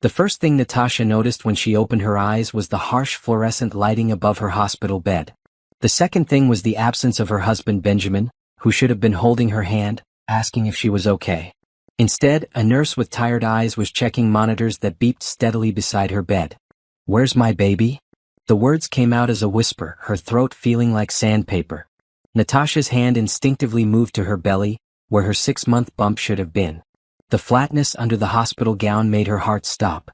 The first thing Natasha noticed when she opened her eyes was the harsh fluorescent lighting above her hospital bed. The second thing was the absence of her husband Benjamin, who should have been holding her hand, asking if she was okay. Instead, a nurse with tired eyes was checking monitors that beeped steadily beside her bed. "Where's my baby?" The words came out as a whisper, her throat feeling like sandpaper. Natasha's hand instinctively moved to her belly, where her 6-month bump should have been. The flatness under the hospital gown made her heart stop.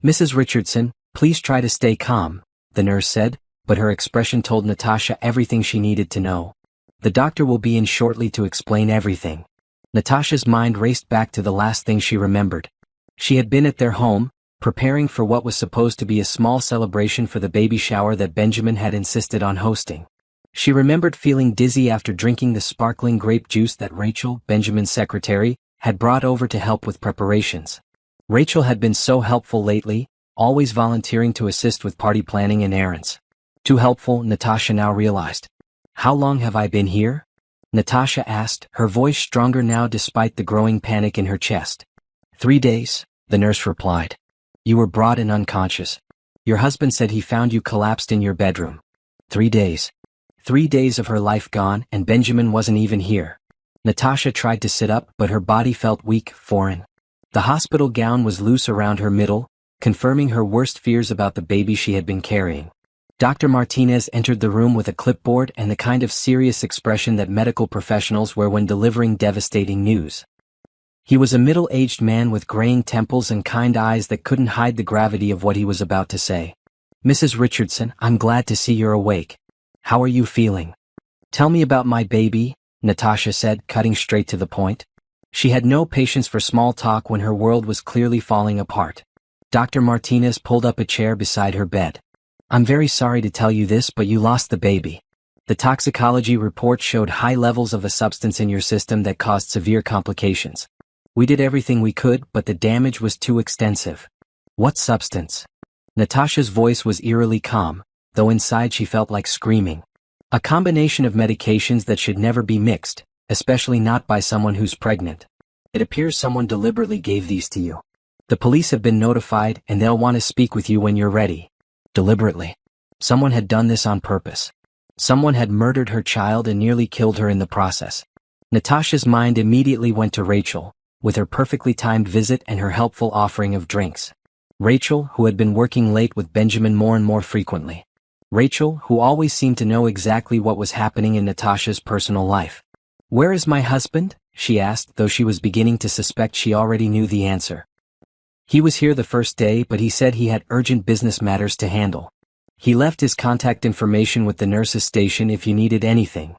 "Mrs. Richardson, please try to stay calm," the nurse said, but her expression told Natasha everything she needed to know. "The doctor will be in shortly to explain everything." Natasha's mind raced back to the last thing she remembered. She had been at their home, preparing for what was supposed to be a small celebration for the baby shower that Benjamin had insisted on hosting. She remembered feeling dizzy after drinking the sparkling grape juice that Rachel, Benjamin's secretary, had brought over to help with preparations. Rachel had been so helpful lately, always volunteering to assist with party planning and errands. Too helpful, Natasha now realized. "How long have I been here?" Natasha asked, her voice stronger now despite the growing panic in her chest. 3 days, the nurse replied. "You were brought in unconscious. Your husband said he found you collapsed in your bedroom. 3 days. 3 days of her life gone, and Benjamin wasn't even here." Natasha tried to sit up, but her body felt weak, foreign. The hospital gown was loose around her middle, confirming her worst fears about the baby she had been carrying. Dr. Martinez entered the room with a clipboard and the kind of serious expression that medical professionals wear when delivering devastating news. He was a middle-aged man with graying temples and kind eyes that couldn't hide the gravity of what he was about to say. "Mrs. Richardson, I'm glad to see you're awake. How are you feeling?" "Tell me about my baby," Natasha said, cutting straight to the point. She had no patience for small talk when her world was clearly falling apart. Dr. Martinez pulled up a chair beside her bed. "I'm very sorry to tell you this, but you lost the baby. The toxicology report showed high levels of a substance in your system that caused severe complications. We did everything we could, but the damage was too extensive." "What substance?" Natasha's voice was eerily calm, though inside she felt like screaming. "A combination of medications that should never be mixed, especially not by someone who's pregnant. It appears someone deliberately gave these to you. The police have been notified and they'll want to speak with you when you're ready." Deliberately. Someone had done this on purpose. Someone had murdered her child and nearly killed her in the process. Natasha's mind immediately went to Rachel, with her perfectly timed visit and her helpful offering of drinks. Rachel, who had been working late with Benjamin more and more frequently. Rachel, who always seemed to know exactly what was happening in Natasha's personal life. "Where is my husband?" she asked, though she was beginning to suspect she already knew the answer. "He was here the first day, but he said he had urgent business matters to handle. He left his contact information with the nurse's station if you needed anything."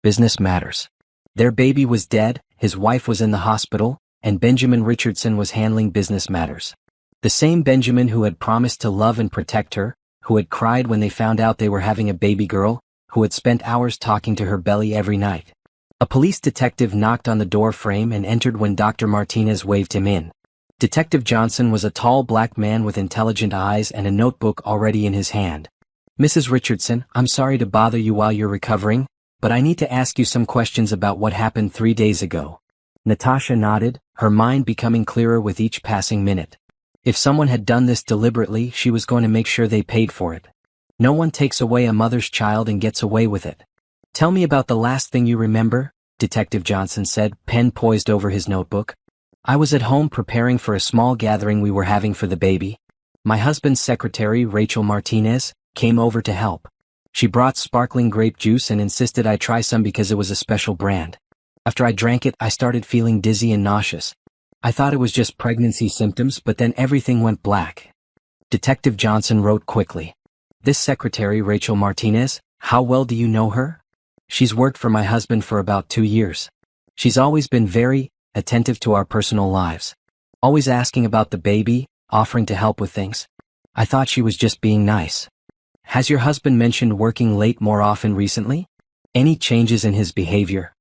Business matters. Their baby was dead, his wife was in the hospital, and Benjamin Richardson was handling business matters. The same Benjamin who had promised to love and protect her, who had cried when they found out they were having a baby girl, who had spent hours talking to her belly every night. A police detective knocked on the door frame and entered when Dr. Martinez waved him in. Detective Johnson was a tall black man with intelligent eyes and a notebook already in his hand. "Mrs. Richardson, I'm sorry to bother you while you're recovering, but I need to ask you some questions about what happened 3 days ago." Natasha nodded, her mind becoming clearer with each passing minute. If someone had done this deliberately, she was going to make sure they paid for it. No one takes away a mother's child and gets away with it. "Tell me about the last thing you remember," Detective Johnson said, pen poised over his notebook. "I was at home preparing for a small gathering we were having for the baby. My husband's secretary, Rachel Martinez, came over to help. She brought sparkling grape juice and insisted I try some because it was a special brand. After I drank it, I started feeling dizzy and nauseous. I thought it was just pregnancy symptoms, but then everything went black." Detective Johnson wrote quickly. "This secretary, Rachel Martinez, how well do you know her?" "She's worked for my husband for about 2 years. She's always been very attentive to our personal lives. Always asking about the baby, offering to help with things. I thought she was just being nice." "Has your husband mentioned working late more often recently? Any changes in his behavior?"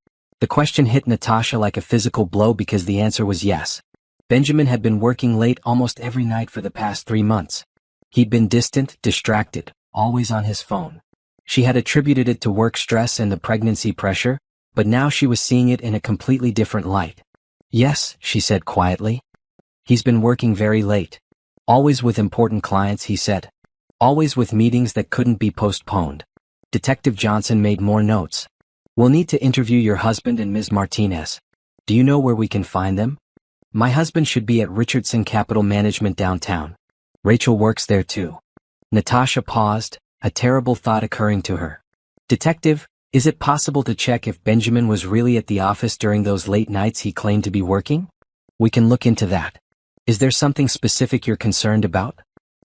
The question hit Natasha like a physical blow because the answer was yes. Benjamin had been working late almost every night for the past 3 months. He'd been distant, distracted, always on his phone. She had attributed it to work stress and the pregnancy pressure, but now she was seeing it in a completely different light. "Yes," she said quietly. "He's been working very late. Always with important clients, he said. Always with meetings that couldn't be postponed. Detective Johnson made more notes. We'll need to interview your husband and Ms. Martinez. Do you know where we can find them? My husband should be at Richardson Capital Management downtown. Rachel works there too. Natasha paused, a terrible thought occurring to her. Detective, is it possible to check if Benjamin was really at the office during those late nights he claimed to be working? We can look into that. Is there something specific you're concerned about?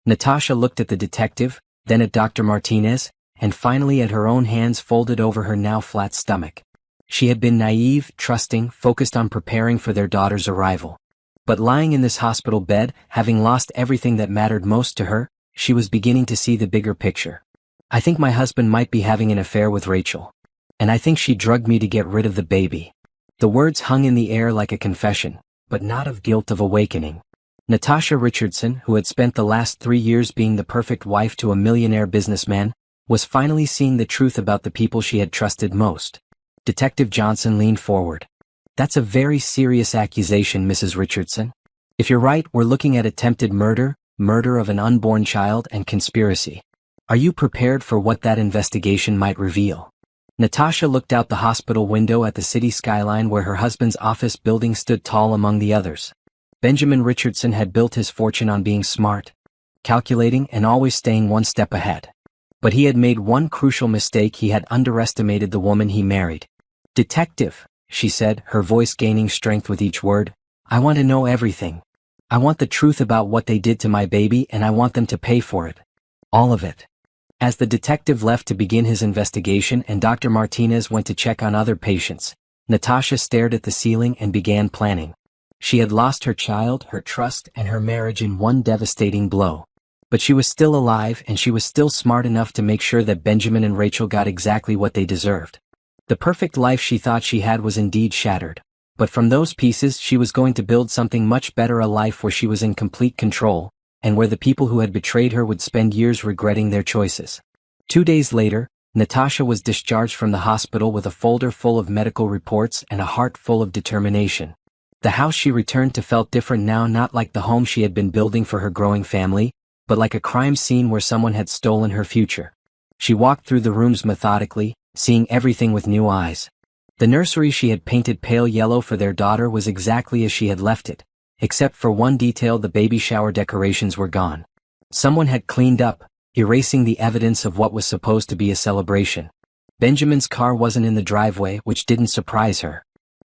Natasha looked at the detective, then at Dr. Martinez, and finally at her own hands folded over her now flat stomach. She had been naive, trusting, focused on preparing for their daughter's arrival. But lying in this hospital bed, having lost everything that mattered most to her, she was beginning to see the bigger picture. I think my husband might be having an affair with Rachel. And I think she drugged me to get rid of the baby. The words hung in the air like a confession, but not of guilt, of awakening. Natasha Richardson, who had spent the last 3 years being the perfect wife to a millionaire businessman, was finally seeing the truth about the people she had trusted most. Detective Johnson leaned forward. That's a very serious accusation, Mrs. Richardson. If you're right, we're looking at attempted murder, murder of an unborn child, and conspiracy. Are you prepared for what that investigation might reveal? Natasha looked out the hospital window at the city skyline where her husband's office building stood tall among the others. Benjamin Richardson had built his fortune on being smart, calculating, and always staying one step ahead. But he had made one crucial mistake: he had underestimated the woman he married. Detective, she said, her voice gaining strength with each word, I want to know everything. I want the truth about what they did to my baby, and I want them to pay for it. All of it. As the detective left to begin his investigation and Dr. Martinez went to check on other patients, Natasha stared at the ceiling and began planning. She had lost her child, her trust, and her marriage in one devastating blow. But she was still alive, and she was still smart enough to make sure that Benjamin and Rachel got exactly what they deserved. The perfect life she thought she had was indeed shattered. But from those pieces she was going to build something much better, a life where she was in complete control, and where the people who had betrayed her would spend years regretting their choices. 2 days later, Natasha was discharged from the hospital with a folder full of medical reports and a heart full of determination. The house she returned to felt different now, not like the home she had been building for her growing family, but like a crime scene where someone had stolen her future. She walked through the rooms methodically, seeing everything with new eyes. The nursery she had painted pale yellow for their daughter was exactly as she had left it, except for one detail: the baby shower decorations were gone. Someone had cleaned up, erasing the evidence of what was supposed to be a celebration. Benjamin's car wasn't in the driveway, which didn't surprise her.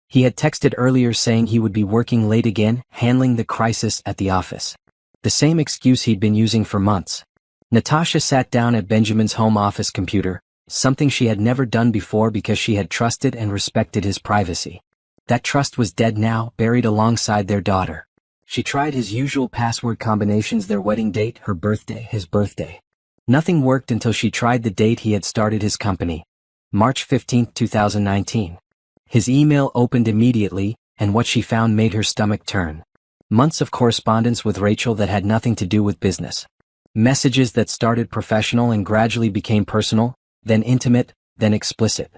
He had texted earlier saying he would be working late again, handling the crisis at the office. The same excuse he'd been using for months. Natasha sat down at Benjamin's home office computer, something she had never done before because she had trusted and respected his privacy. That trust was dead now, buried alongside their daughter. She tried his usual password combinations: their wedding date, her birthday, his birthday. Nothing worked until she tried the date he had started his company. March 15, 2019. His email opened immediately, and what she found made her stomach turn. Months of correspondence with Rachel that had nothing to do with business. Messages that started professional and gradually became personal, then intimate, then explicit.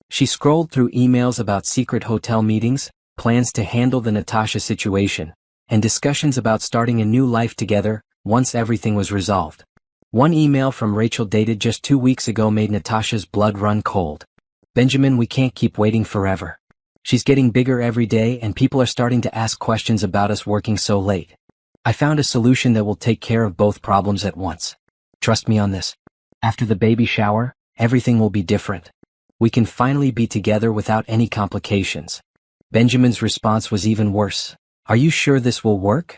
She scrolled through emails about secret hotel meetings, plans to handle the Natasha situation, and discussions about starting a new life together once everything was resolved. One email from Rachel dated just 2 weeks ago made Natasha's blood run cold. Benjamin, we can't keep waiting forever. She's getting bigger every day, and people are starting to ask questions about us working so late. I found a solution that will take care of both problems at once. Trust me on this. After the baby shower, everything will be different. We can finally be together without any complications. Benjamin's response was even worse. Are you sure this will work?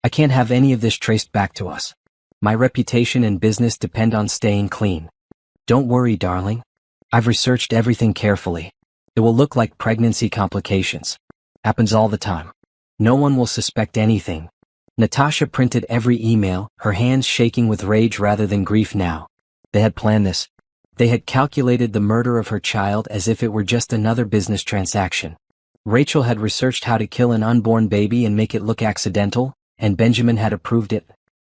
I can't have any of this traced back to us. My reputation and business depend on staying clean. Don't worry, darling. I've researched everything carefully. It will look like pregnancy complications. Happens all the time. No one will suspect anything. Natasha printed every email, her hands shaking with rage rather than grief now. They had planned this. They had calculated the murder of her child as if it were just another business transaction. Rachel had researched how to kill an unborn baby and make it look accidental, and Benjamin had approved it.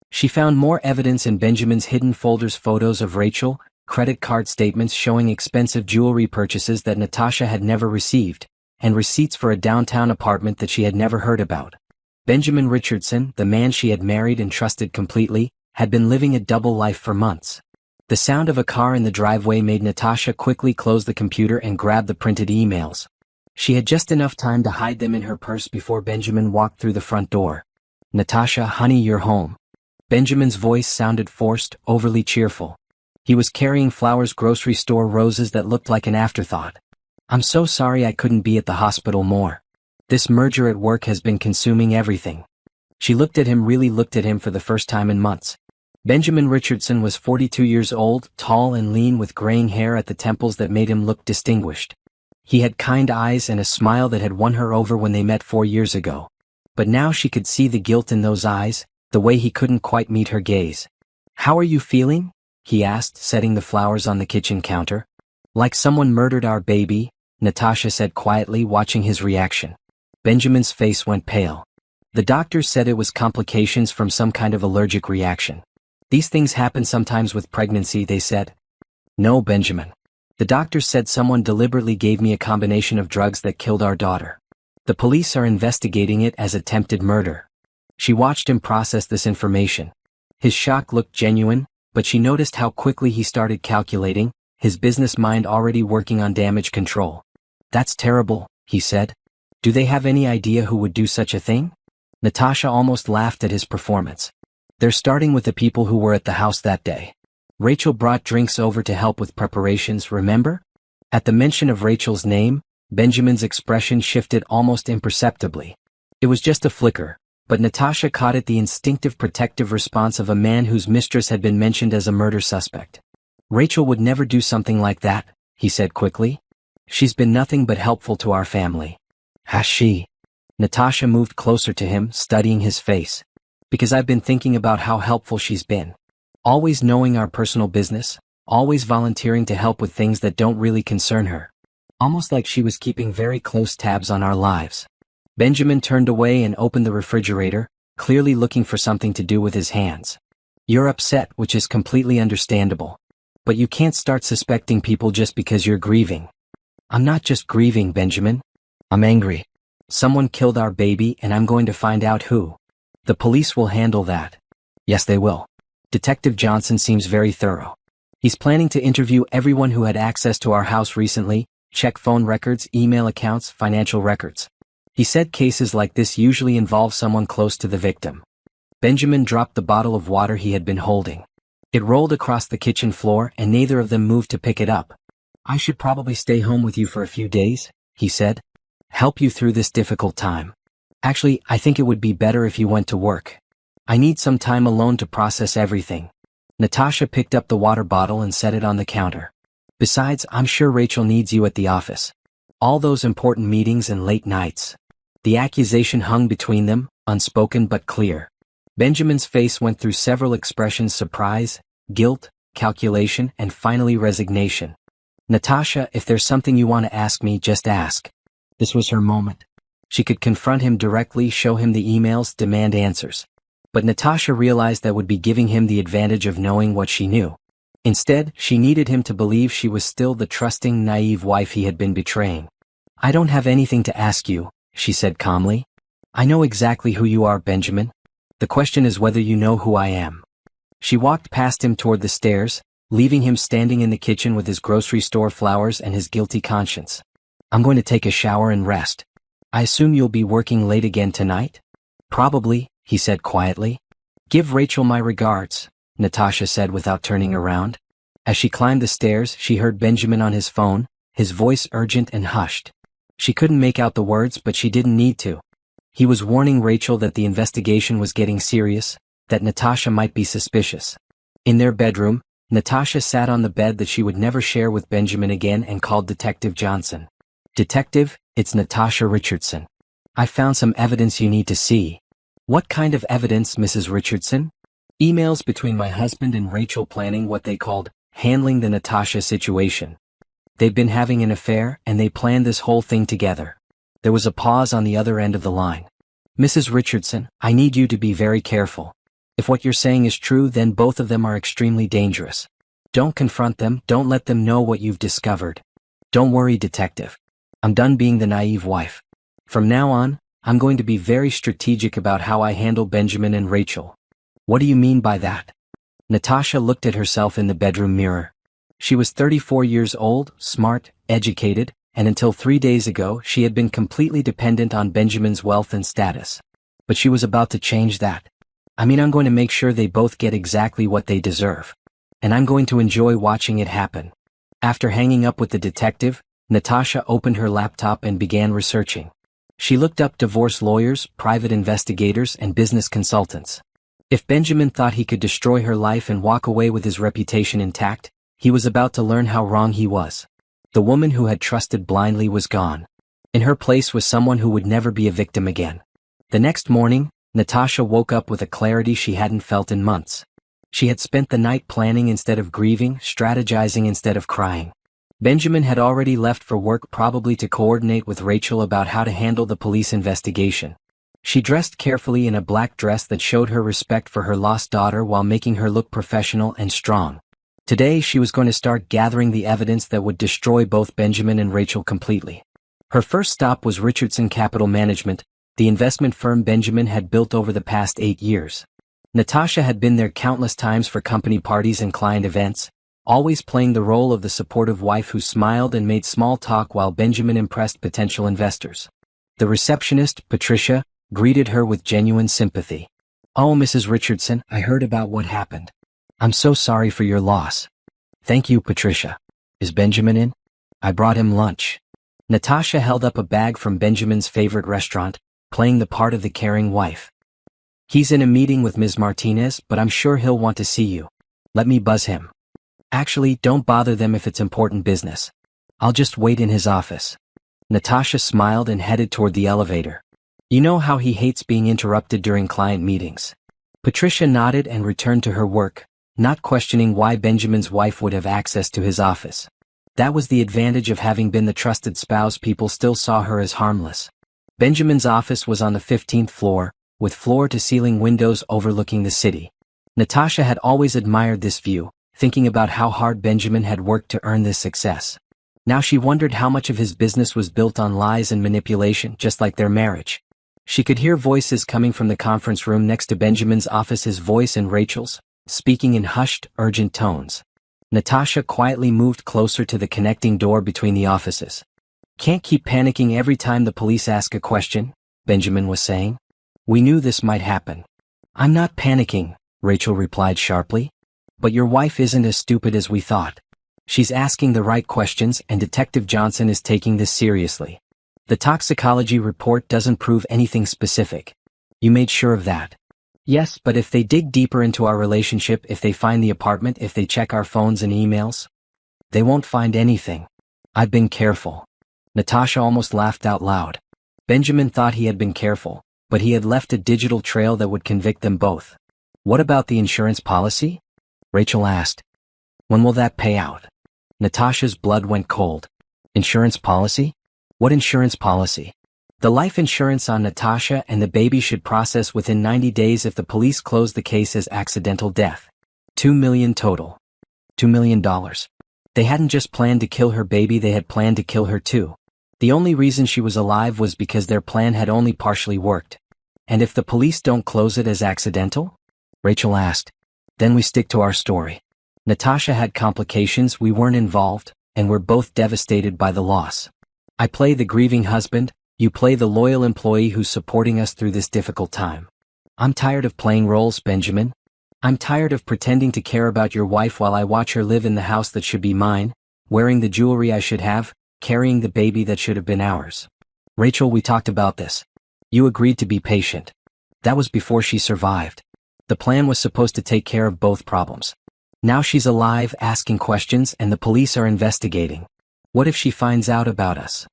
She found more evidence in Benjamin's hidden folders: photos of Rachel, credit card statements showing expensive jewelry purchases that Natasha had never received, and receipts for a downtown apartment that she had never heard about. Benjamin Richardson, the man she had married and trusted completely, had been living a double life for months. The sound of a car in the driveway made Natasha quickly close the computer and grab the printed emails. She had just enough time to hide them in her purse before Benjamin walked through the front door. "Natasha, honey, you're home." Benjamin's voice sounded forced, overly cheerful. He was carrying Flowers' grocery store roses that looked like an afterthought. "I'm so sorry I couldn't be at the hospital more. This merger at work has been consuming everything." She really looked at him for the first time in months. Benjamin Richardson was 42 years old, tall and lean with graying hair at the temples that made him look distinguished. He had kind eyes and a smile that had won her over when they met 4 years ago. But now she could see the guilt in those eyes, the way he couldn't quite meet her gaze. "How are you feeling?" he asked, setting the flowers on the kitchen counter. "Like someone murdered our baby," Natasha said quietly, watching his reaction. Benjamin's face went pale. The doctors said it was complications from some kind of allergic reaction. "These things happen sometimes with pregnancy," they said. "No, Benjamin. The doctors said someone deliberately gave me a combination of drugs that killed our daughter. The police are investigating it as attempted murder." She watched him process this information. His shock looked genuine, but she noticed how quickly he started calculating, his business mind already working on damage control. "That's terrible," he said. "Do they have any idea who would do such a thing?" Natasha almost laughed at his performance. "They're starting with the people who were at the house that day. Rachel brought drinks over to help with preparations, remember?" At the mention of Rachel's name, Benjamin's expression shifted almost imperceptibly. It was just a flicker, but Natasha caught it, the instinctive protective response of a man whose mistress had been mentioned as a murder suspect. "Rachel would never do something like that," he said quickly. "She's been nothing but helpful to our family." "Has she?" Natasha moved closer to him, studying his face. "Because I've been thinking about how helpful she's been. Always knowing our personal business, always volunteering to help with things that don't really concern her. Almost like she was keeping very close tabs on our lives." Benjamin turned away and opened the refrigerator, clearly looking for something to do with his hands. "You're upset, which is completely understandable. But you can't start suspecting people just because you're grieving." "I'm not just grieving, Benjamin. I'm angry. Someone killed our baby and I'm going to find out who. The police will handle that." "Yes, they will. Detective Johnson seems very thorough. He's planning to interview everyone who had access to our house recently, check phone records, email accounts, financial records. He said cases like this usually involve someone close to the victim." Benjamin dropped the bottle of water he had been holding. It rolled across the kitchen floor and neither of them moved to pick it up. "I should probably stay home with you for a few days," he said. "Help you through this difficult time. Actually, I think it would be better if you went to work. I need some time alone to process everything." Natasha picked up the water bottle and set it on the counter. "Besides, I'm sure Rachel needs you at the office. All those important meetings and late nights." The accusation hung between them, unspoken but clear. Benjamin's face went through several expressions: surprise, guilt, calculation, and finally resignation. "Natasha, if there's something you want to ask me, just ask." This was her moment. She could confront him directly, show him the emails, demand answers. But Natasha realized that would be giving him the advantage of knowing what she knew. Instead, she needed him to believe she was still the trusting, naive wife he had been betraying. "I don't have anything to ask you," she said calmly. "I know exactly who you are, Benjamin. The question is whether you know who I am." She walked past him toward the stairs, leaving him standing in the kitchen with his grocery store flowers and his guilty conscience. "I'm going to take a shower and rest. I assume you'll be working late again tonight?" "Probably," he said quietly. "Give Rachel my regards," Natasha said without turning around. As she climbed the stairs, she heard Benjamin on his phone, his voice urgent and hushed. She couldn't make out the words, but she didn't need to. He was warning Rachel that the investigation was getting serious, that Natasha might be suspicious. In their bedroom, Natasha sat on the bed that she would never share with Benjamin again and called Detective Johnson. "Detective, it's Natasha Richardson. I found some evidence you need to see." "What kind of evidence, Mrs. Richardson?" "Emails between my husband and Rachel planning what they called handling the Natasha situation. They've been having an affair and they planned this whole thing together." There was a pause on the other end of the line. "Mrs. Richardson, I need you to be very careful. If what you're saying is true, then both of them are extremely dangerous. Don't confront them, don't let them know what you've discovered. Don't worry, detective. I'm done being the naive wife. From now on, I'm going to be very strategic about how I handle Benjamin and Rachel. What do you mean by that? Natasha looked at herself in the bedroom mirror. She was 34 years old, smart, educated, and until 3 days ago she had been completely dependent on Benjamin's wealth and status. But she was about to change that. I'm going to make sure they both get exactly what they deserve. And I'm going to enjoy watching it happen. After hanging up with the detective, Natasha opened her laptop and began researching. She looked up divorce lawyers, private investigators, and business consultants. If Benjamin thought he could destroy her life and walk away with his reputation intact, he was about to learn how wrong he was. The woman who had trusted blindly was gone. In her place was someone who would never be a victim again. The next morning, Natasha woke up with a clarity she hadn't felt in months. She had spent the night planning instead of grieving, strategizing instead of crying. Benjamin had already left for work, probably to coordinate with Rachel about how to handle the police investigation. She dressed carefully in a black dress that showed her respect for her lost daughter while making her look professional and strong. Today she was going to start gathering the evidence that would destroy both Benjamin and Rachel completely. Her first stop was Richardson Capital Management, the investment firm Benjamin had built over the past 8 years. Natasha had been there countless times for company parties and client events, always playing the role of the supportive wife who smiled and made small talk while Benjamin impressed potential investors. The receptionist, Patricia, greeted her with genuine sympathy. "Oh, Mrs. Richardson, I heard about what happened. I'm so sorry for your loss." "Thank you, Patricia. Is Benjamin in? I brought him lunch." Natasha held up a bag from Benjamin's favorite restaurant, playing the part of the caring wife. "He's in a meeting with Ms. Martinez, but I'm sure he'll want to see you. Let me buzz him." "Actually, don't bother them if it's important business. I'll just wait in his office." Natasha smiled and headed toward the elevator. "You know how he hates being interrupted during client meetings." Patricia nodded and returned to her work, not questioning why Benjamin's wife would have access to his office. That was the advantage of having been the trusted spouse. People still saw her as harmless. Benjamin's office was on the 15th floor, with floor-to-ceiling windows overlooking the city. Natasha had always admired this view, thinking about how hard Benjamin had worked to earn this success. Now she wondered how much of his business was built on lies and manipulation, just like their marriage. She could hear voices coming from the conference room next to Benjamin's office, his voice and Rachel's, speaking in hushed, urgent tones. Natasha quietly moved closer to the connecting door between the offices. "Can't keep panicking every time the police ask a question," Benjamin was saying. "We knew this might happen." "I'm not panicking," Rachel replied sharply. "But your wife isn't as stupid as we thought. She's asking the right questions, and Detective Johnson is taking this seriously. The toxicology report doesn't prove anything specific. You made sure of that." "Yes, but if they dig deeper into our relationship, if they find the apartment, if they check our phones and emails, they won't find anything. I've been careful." Natasha almost laughed out loud. Benjamin thought he had been careful, but he had left a digital trail that would convict them both. "What about the insurance policy?" Rachel asked. "When will that pay out?" Natasha's blood went cold. "Insurance policy? What insurance policy?" "The life insurance on Natasha and the baby should process within 90 days if the police close the case as accidental death. $2 million total. $2 million. They hadn't just planned to kill her baby, they had planned to kill her too. The only reason she was alive was because their plan had only partially worked. And if the police don't close it as accidental?" Rachel asked. "Then we stick to our story. Natasha had complications, we weren't involved, and we're both devastated by the loss. I play the grieving husband, you play the loyal employee who's supporting us through this difficult time. I'm tired of playing roles, Benjamin. I'm tired of pretending to care about your wife while I watch her live in the house that should be mine, wearing the jewelry I should have, carrying the baby that should have been ours. Rachel, we talked about this. You agreed to be patient. That was before she survived. The plan was supposed to take care of both problems. Now she's alive, asking questions, and the police are investigating. What if she finds out about us?"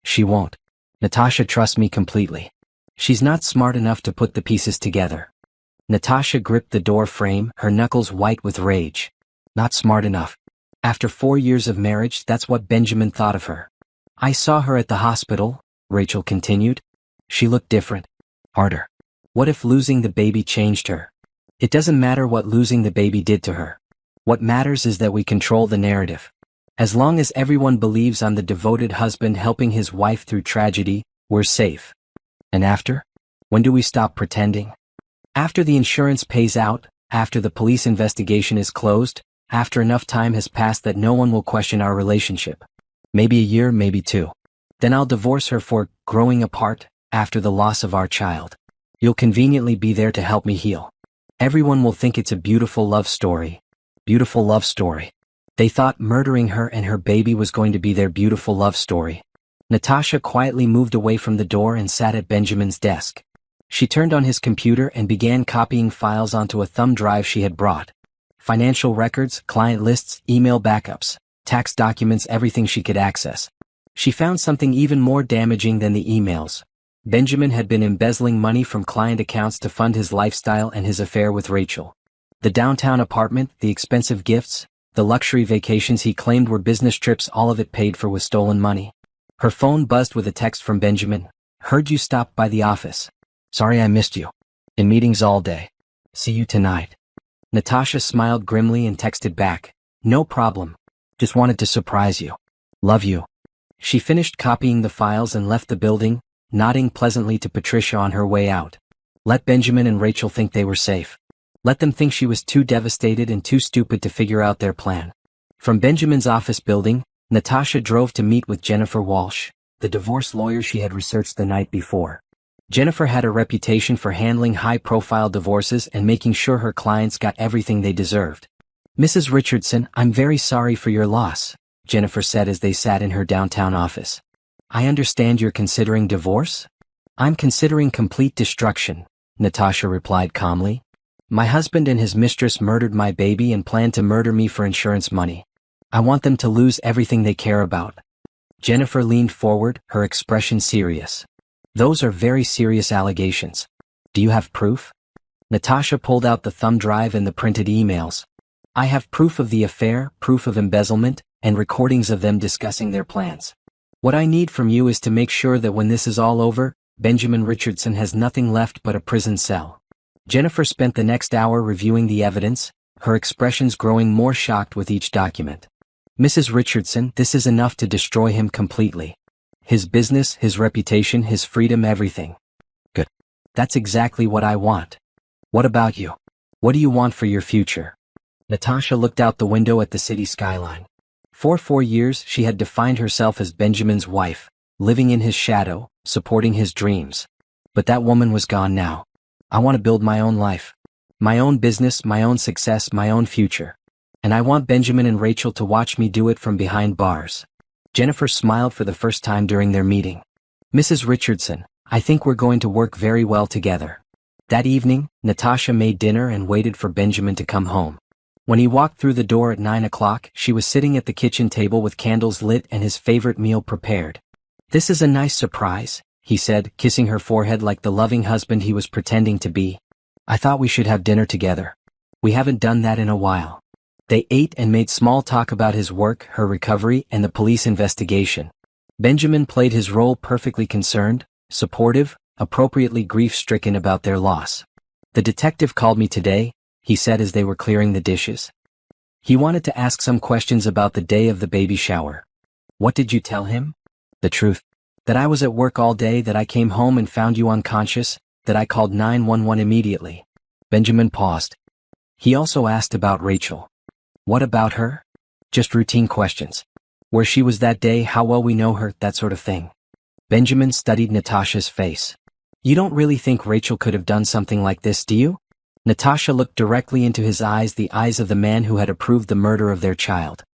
"She won't. Natasha trusts me completely. She's not smart enough to put the pieces together." Natasha gripped the door frame, her knuckles white with rage. Not smart enough. After 4 years of marriage, that's what Benjamin thought of her. "I saw her at the hospital," Rachel continued. "She looked different. Harder. What if losing the baby changed her? It doesn't matter what losing the baby did to her. What matters is that we control the narrative. As long as everyone believes I'm the devoted husband helping his wife through tragedy, we're safe." And after? When do we stop pretending? After the insurance pays out, after the police investigation is closed, after enough time has passed that no one will question our relationship. Maybe a year, maybe two. Then I'll divorce her for growing apart after the loss of our child. You'll conveniently be there to help me heal. Everyone will think it's a beautiful love story. Beautiful love story. They thought murdering her and her baby was going to be their beautiful love story. Natasha quietly moved away from the door and sat at Benjamin's desk. She turned on his computer and began copying files onto a thumb drive she had brought. Financial records, client lists, email backups, tax documents, everything she could access. She found something even more damaging than the emails. Benjamin had been embezzling money from client accounts to fund his lifestyle and his affair with Rachel. The downtown apartment, the expensive gifts, the luxury vacations he claimed were business trips, all of it paid for with stolen money. Her phone buzzed with a text from Benjamin. Heard you stopped by the office. Sorry I missed you. In meetings all day. See you tonight. Natasha smiled grimly and texted back. No problem. Just wanted to surprise you. Love you. She finished copying the files and left the building, nodding pleasantly to Patricia on her way out. Let Benjamin and Rachel think they were safe. Let them think she was too devastated and too stupid to figure out their plan. From Benjamin's office building, Natasha drove to meet with Jennifer Walsh, the divorce lawyer she had researched the night before. Jennifer had a reputation for handling high-profile divorces and making sure her clients got everything they deserved. Mrs. Richardson, I'm very sorry for your loss, Jennifer said as they sat in her downtown office. I understand you're considering divorce? I'm considering complete destruction, Natasha replied calmly. My husband and his mistress murdered my baby and plan to murder me for insurance money. I want them to lose everything they care about. Jennifer leaned forward, her expression serious. Those are very serious allegations. Do you have proof? Natasha pulled out the thumb drive and the printed emails. I have proof of the affair, proof of embezzlement, and recordings of them discussing their plans. What I need from you is to make sure that when this is all over, Benjamin Richardson has nothing left but a prison cell. Jennifer spent the next hour reviewing the evidence, her expressions growing more shocked with each document. Mrs. Richardson, this is enough to destroy him completely. His business, his reputation, his freedom, everything. Good. That's exactly what I want. What about you? What do you want for your future? Natasha looked out the window at the city skyline. For 4 years, she had defined herself as Benjamin's wife, living in his shadow, supporting his dreams. But that woman was gone now. I want to build my own life. My own business, my own success, my own future. And I want Benjamin and Rachel to watch me do it from behind bars. Jennifer smiled for the first time during their meeting. Mrs. Richardson, I think we're going to work very well together. That evening, Natasha made dinner and waited for Benjamin to come home. When he walked through the door at 9 o'clock, she was sitting at the kitchen table with candles lit and his favorite meal prepared. This is a nice surprise, he said, kissing her forehead like the loving husband he was pretending to be. I thought we should have dinner together. We haven't done that in a while. They ate and made small talk about his work, her recovery, and the police investigation. Benjamin played his role perfectly concerned, supportive, appropriately grief-stricken about their loss. The detective called me today, he said as they were clearing the dishes. He wanted to ask some questions about the day of the baby shower. What did you tell him? The truth. That I was at work all day, that I came home and found you unconscious, that I called 911 immediately. Benjamin paused. He also asked about Rachel. What about her? Just routine questions. Where she was that day, how well we know her, that sort of thing. Benjamin studied Natasha's face. You don't really think Rachel could have done something like this, do you? Natasha looked directly into his eyes, the eyes of the man who had approved the murder of their child.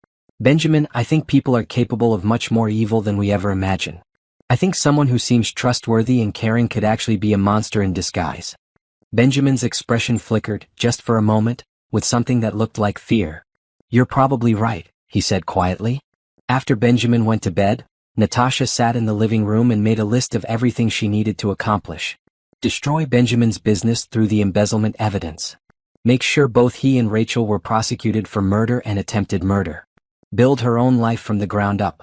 Benjamin, I think people are capable of much more evil than we ever imagine. I think someone who seems trustworthy and caring could actually be a monster in disguise. Benjamin's expression flickered, just for a moment, with something that looked like fear. You're probably right, he said quietly. After Benjamin went to bed, Natasha sat in the living room and made a list of everything she needed to accomplish. Destroy Benjamin's business through the embezzlement evidence. Make sure both he and Rachel were prosecuted for murder and attempted murder. Build her own life from the ground up.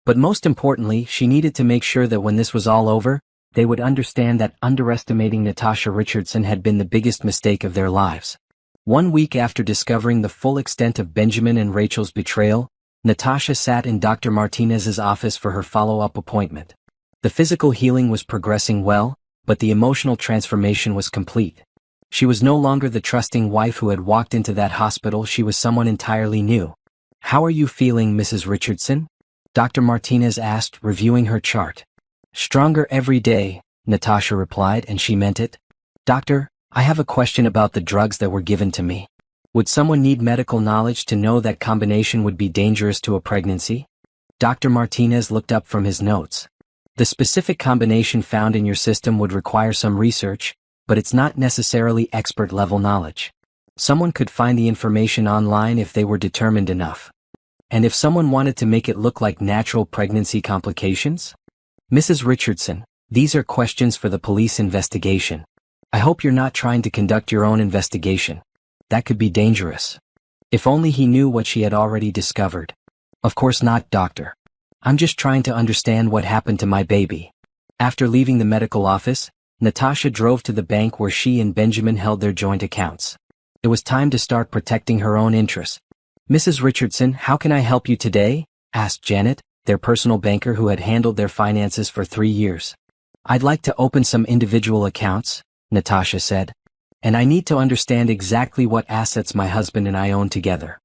But most importantly, she needed to make sure that when this was all over, they would understand that underestimating Natasha Richardson had been the biggest mistake of their lives. 1 week after discovering the full extent of Benjamin and Rachel's betrayal, Natasha sat in Dr. Martinez's office for her follow-up appointment. The physical healing was progressing well, but the emotional transformation was complete. She was no longer the trusting wife who had walked into that hospital, she was someone entirely new. "How are you feeling, Mrs. Richardson?" Dr. Martinez asked, reviewing her chart. "Stronger every day," Natasha replied, and she meant it. "Doctor, I have a question about the drugs that were given to me. Would someone need medical knowledge to know that combination would be dangerous to a pregnancy?" Dr. Martinez looked up from his notes. "The specific combination found in your system would require some research, but it's not necessarily expert-level knowledge. Someone could find the information online if they were determined enough. And if someone wanted to make it look like natural pregnancy complications?" "Mrs. Richardson, these are questions for the police investigation. I hope you're not trying to conduct your own investigation. That could be dangerous." If only he knew what she had already discovered. "Of course not, doctor. I'm just trying to understand what happened to my baby." After leaving the medical office, Natasha drove to the bank where she and Benjamin held their joint accounts. It was time to start protecting her own interests. "Mrs. Richardson, how can I help you today?" asked Janet, their personal banker who had handled their finances for 3 years. "I'd like to open some individual accounts," Natasha said. "And I need to understand exactly what assets my husband and I own together."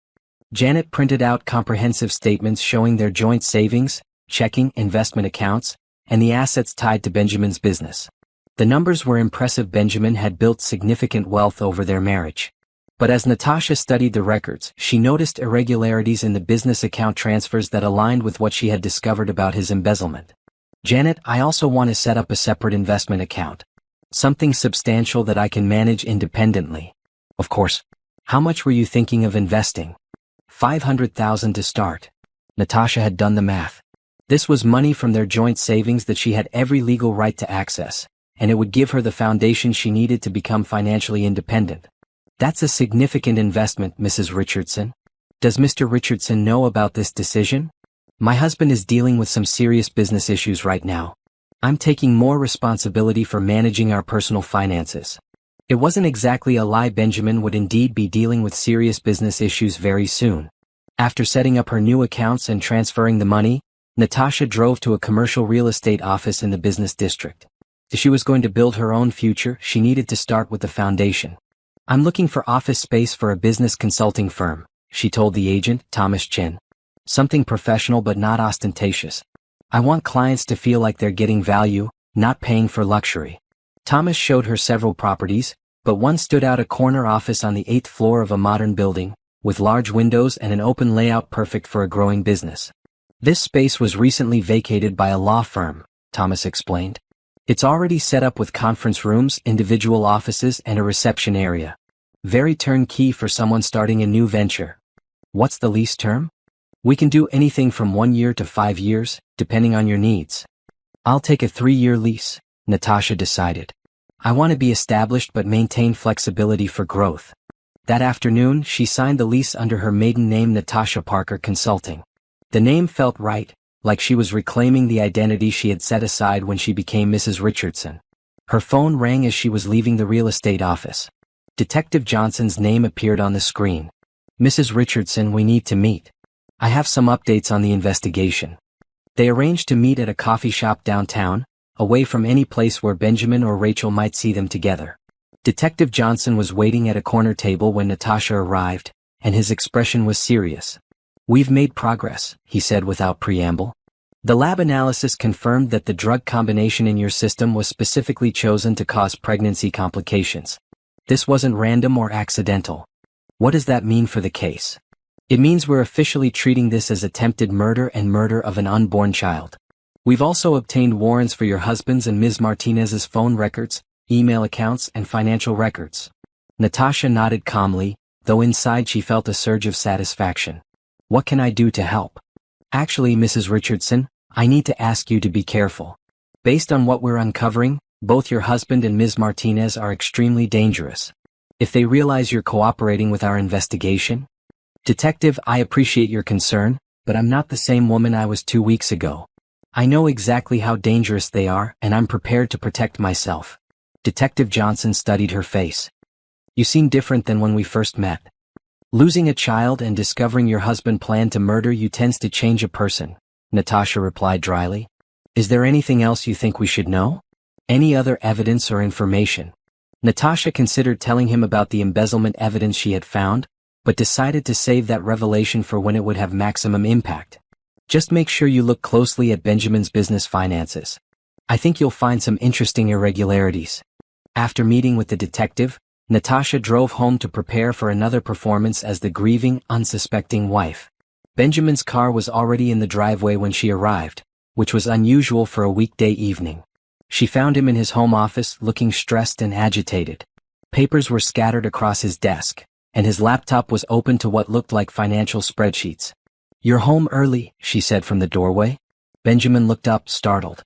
Janet printed out comprehensive statements showing their joint savings, checking, investment accounts, and the assets tied to Benjamin's business. The numbers were impressive. Benjamin had built significant wealth over their marriage. But as Natasha studied the records, she noticed irregularities in the business account transfers that aligned with what she had discovered about his embezzlement. "Janet, I also want to set up a separate investment account. Something substantial that I can manage independently." "Of course. How much were you thinking of investing?" $500,000 to start. Natasha had done the math. This was money from their joint savings that she had every legal right to access, and it would give her the foundation she needed to become financially independent. "That's a significant investment, Mrs. Richardson. Does Mr. Richardson know about this decision?" "My husband is dealing with some serious business issues right now. I'm taking more responsibility for managing our personal finances." It wasn't exactly a lie. Benjamin would indeed be dealing with serious business issues very soon. After setting up her new accounts and transferring the money, Natasha drove to a commercial real estate office in the business district. If she was going to build her own future, she needed to start with the foundation. "I'm looking for office space for a business consulting firm," she told the agent, Thomas Chen. "Something professional but not ostentatious. I want clients to feel like they're getting value, not paying for luxury." Thomas showed her several properties, but one stood out: a corner office on the 8th floor of a modern building, with large windows and an open layout perfect for a growing business. "This space was recently vacated by a law firm," Thomas explained. "It's already set up with conference rooms, individual offices, and a reception area. Very turnkey for someone starting a new venture." "What's the lease term?" "We can do anything from 1 year to 5 years, depending on your needs." "I'll take a 3-year lease," Natasha decided. "I want to be established but maintain flexibility for growth." That afternoon, she signed the lease under her maiden name, Natasha Parker Consulting. The name felt right, like she was reclaiming the identity she had set aside when she became Mrs. Richardson. Her phone rang as she was leaving the real estate office. Detective Johnson's name appeared on the screen. "Mrs. Richardson, we need to meet. I have some updates on the investigation." They arranged to meet at a coffee shop downtown, away from any place where Benjamin or Rachel might see them together. Detective Johnson was waiting at a corner table when Natasha arrived, and his expression was serious. "We've made progress," he said without preamble. "The lab analysis confirmed that the drug combination in your system was specifically chosen to cause pregnancy complications. This wasn't random or accidental." "What does that mean for the case?" "It means we're officially treating this as attempted murder and murder of an unborn child. We've also obtained warrants for your husband's and Ms. Martinez's phone records, email accounts, and financial records." Natasha nodded calmly, though inside she felt a surge of satisfaction. "What can I do to help?" "Actually, Mrs. Richardson, I need to ask you to be careful. Based on what we're uncovering, both your husband and Ms. Martinez are extremely dangerous. If they realize you're cooperating with our investigation..." "Detective, I appreciate your concern, but I'm not the same woman I was 2 weeks ago. I know exactly how dangerous they are, and I'm prepared to protect myself." Detective Johnson studied her face. "You seem different than when we first met. Losing a child and discovering your husband planned to murder you tends to change a person," Natasha replied dryly. "Is there anything else you think we should know?" Any other evidence or information? Natasha considered telling him about the embezzlement evidence she had found, but decided to save that revelation for when it would have maximum impact. Just make sure you look closely at Benjamin's business finances. I think you'll find some interesting irregularities. After meeting with the detective, Natasha drove home to prepare for another performance as the grieving, unsuspecting wife. Benjamin's car was already in the driveway when she arrived, which was unusual for a weekday evening. She found him in his home office looking stressed and agitated. Papers were scattered across his desk, and his laptop was open to what looked like financial spreadsheets. "You're home early," she said from the doorway. Benjamin looked up, startled.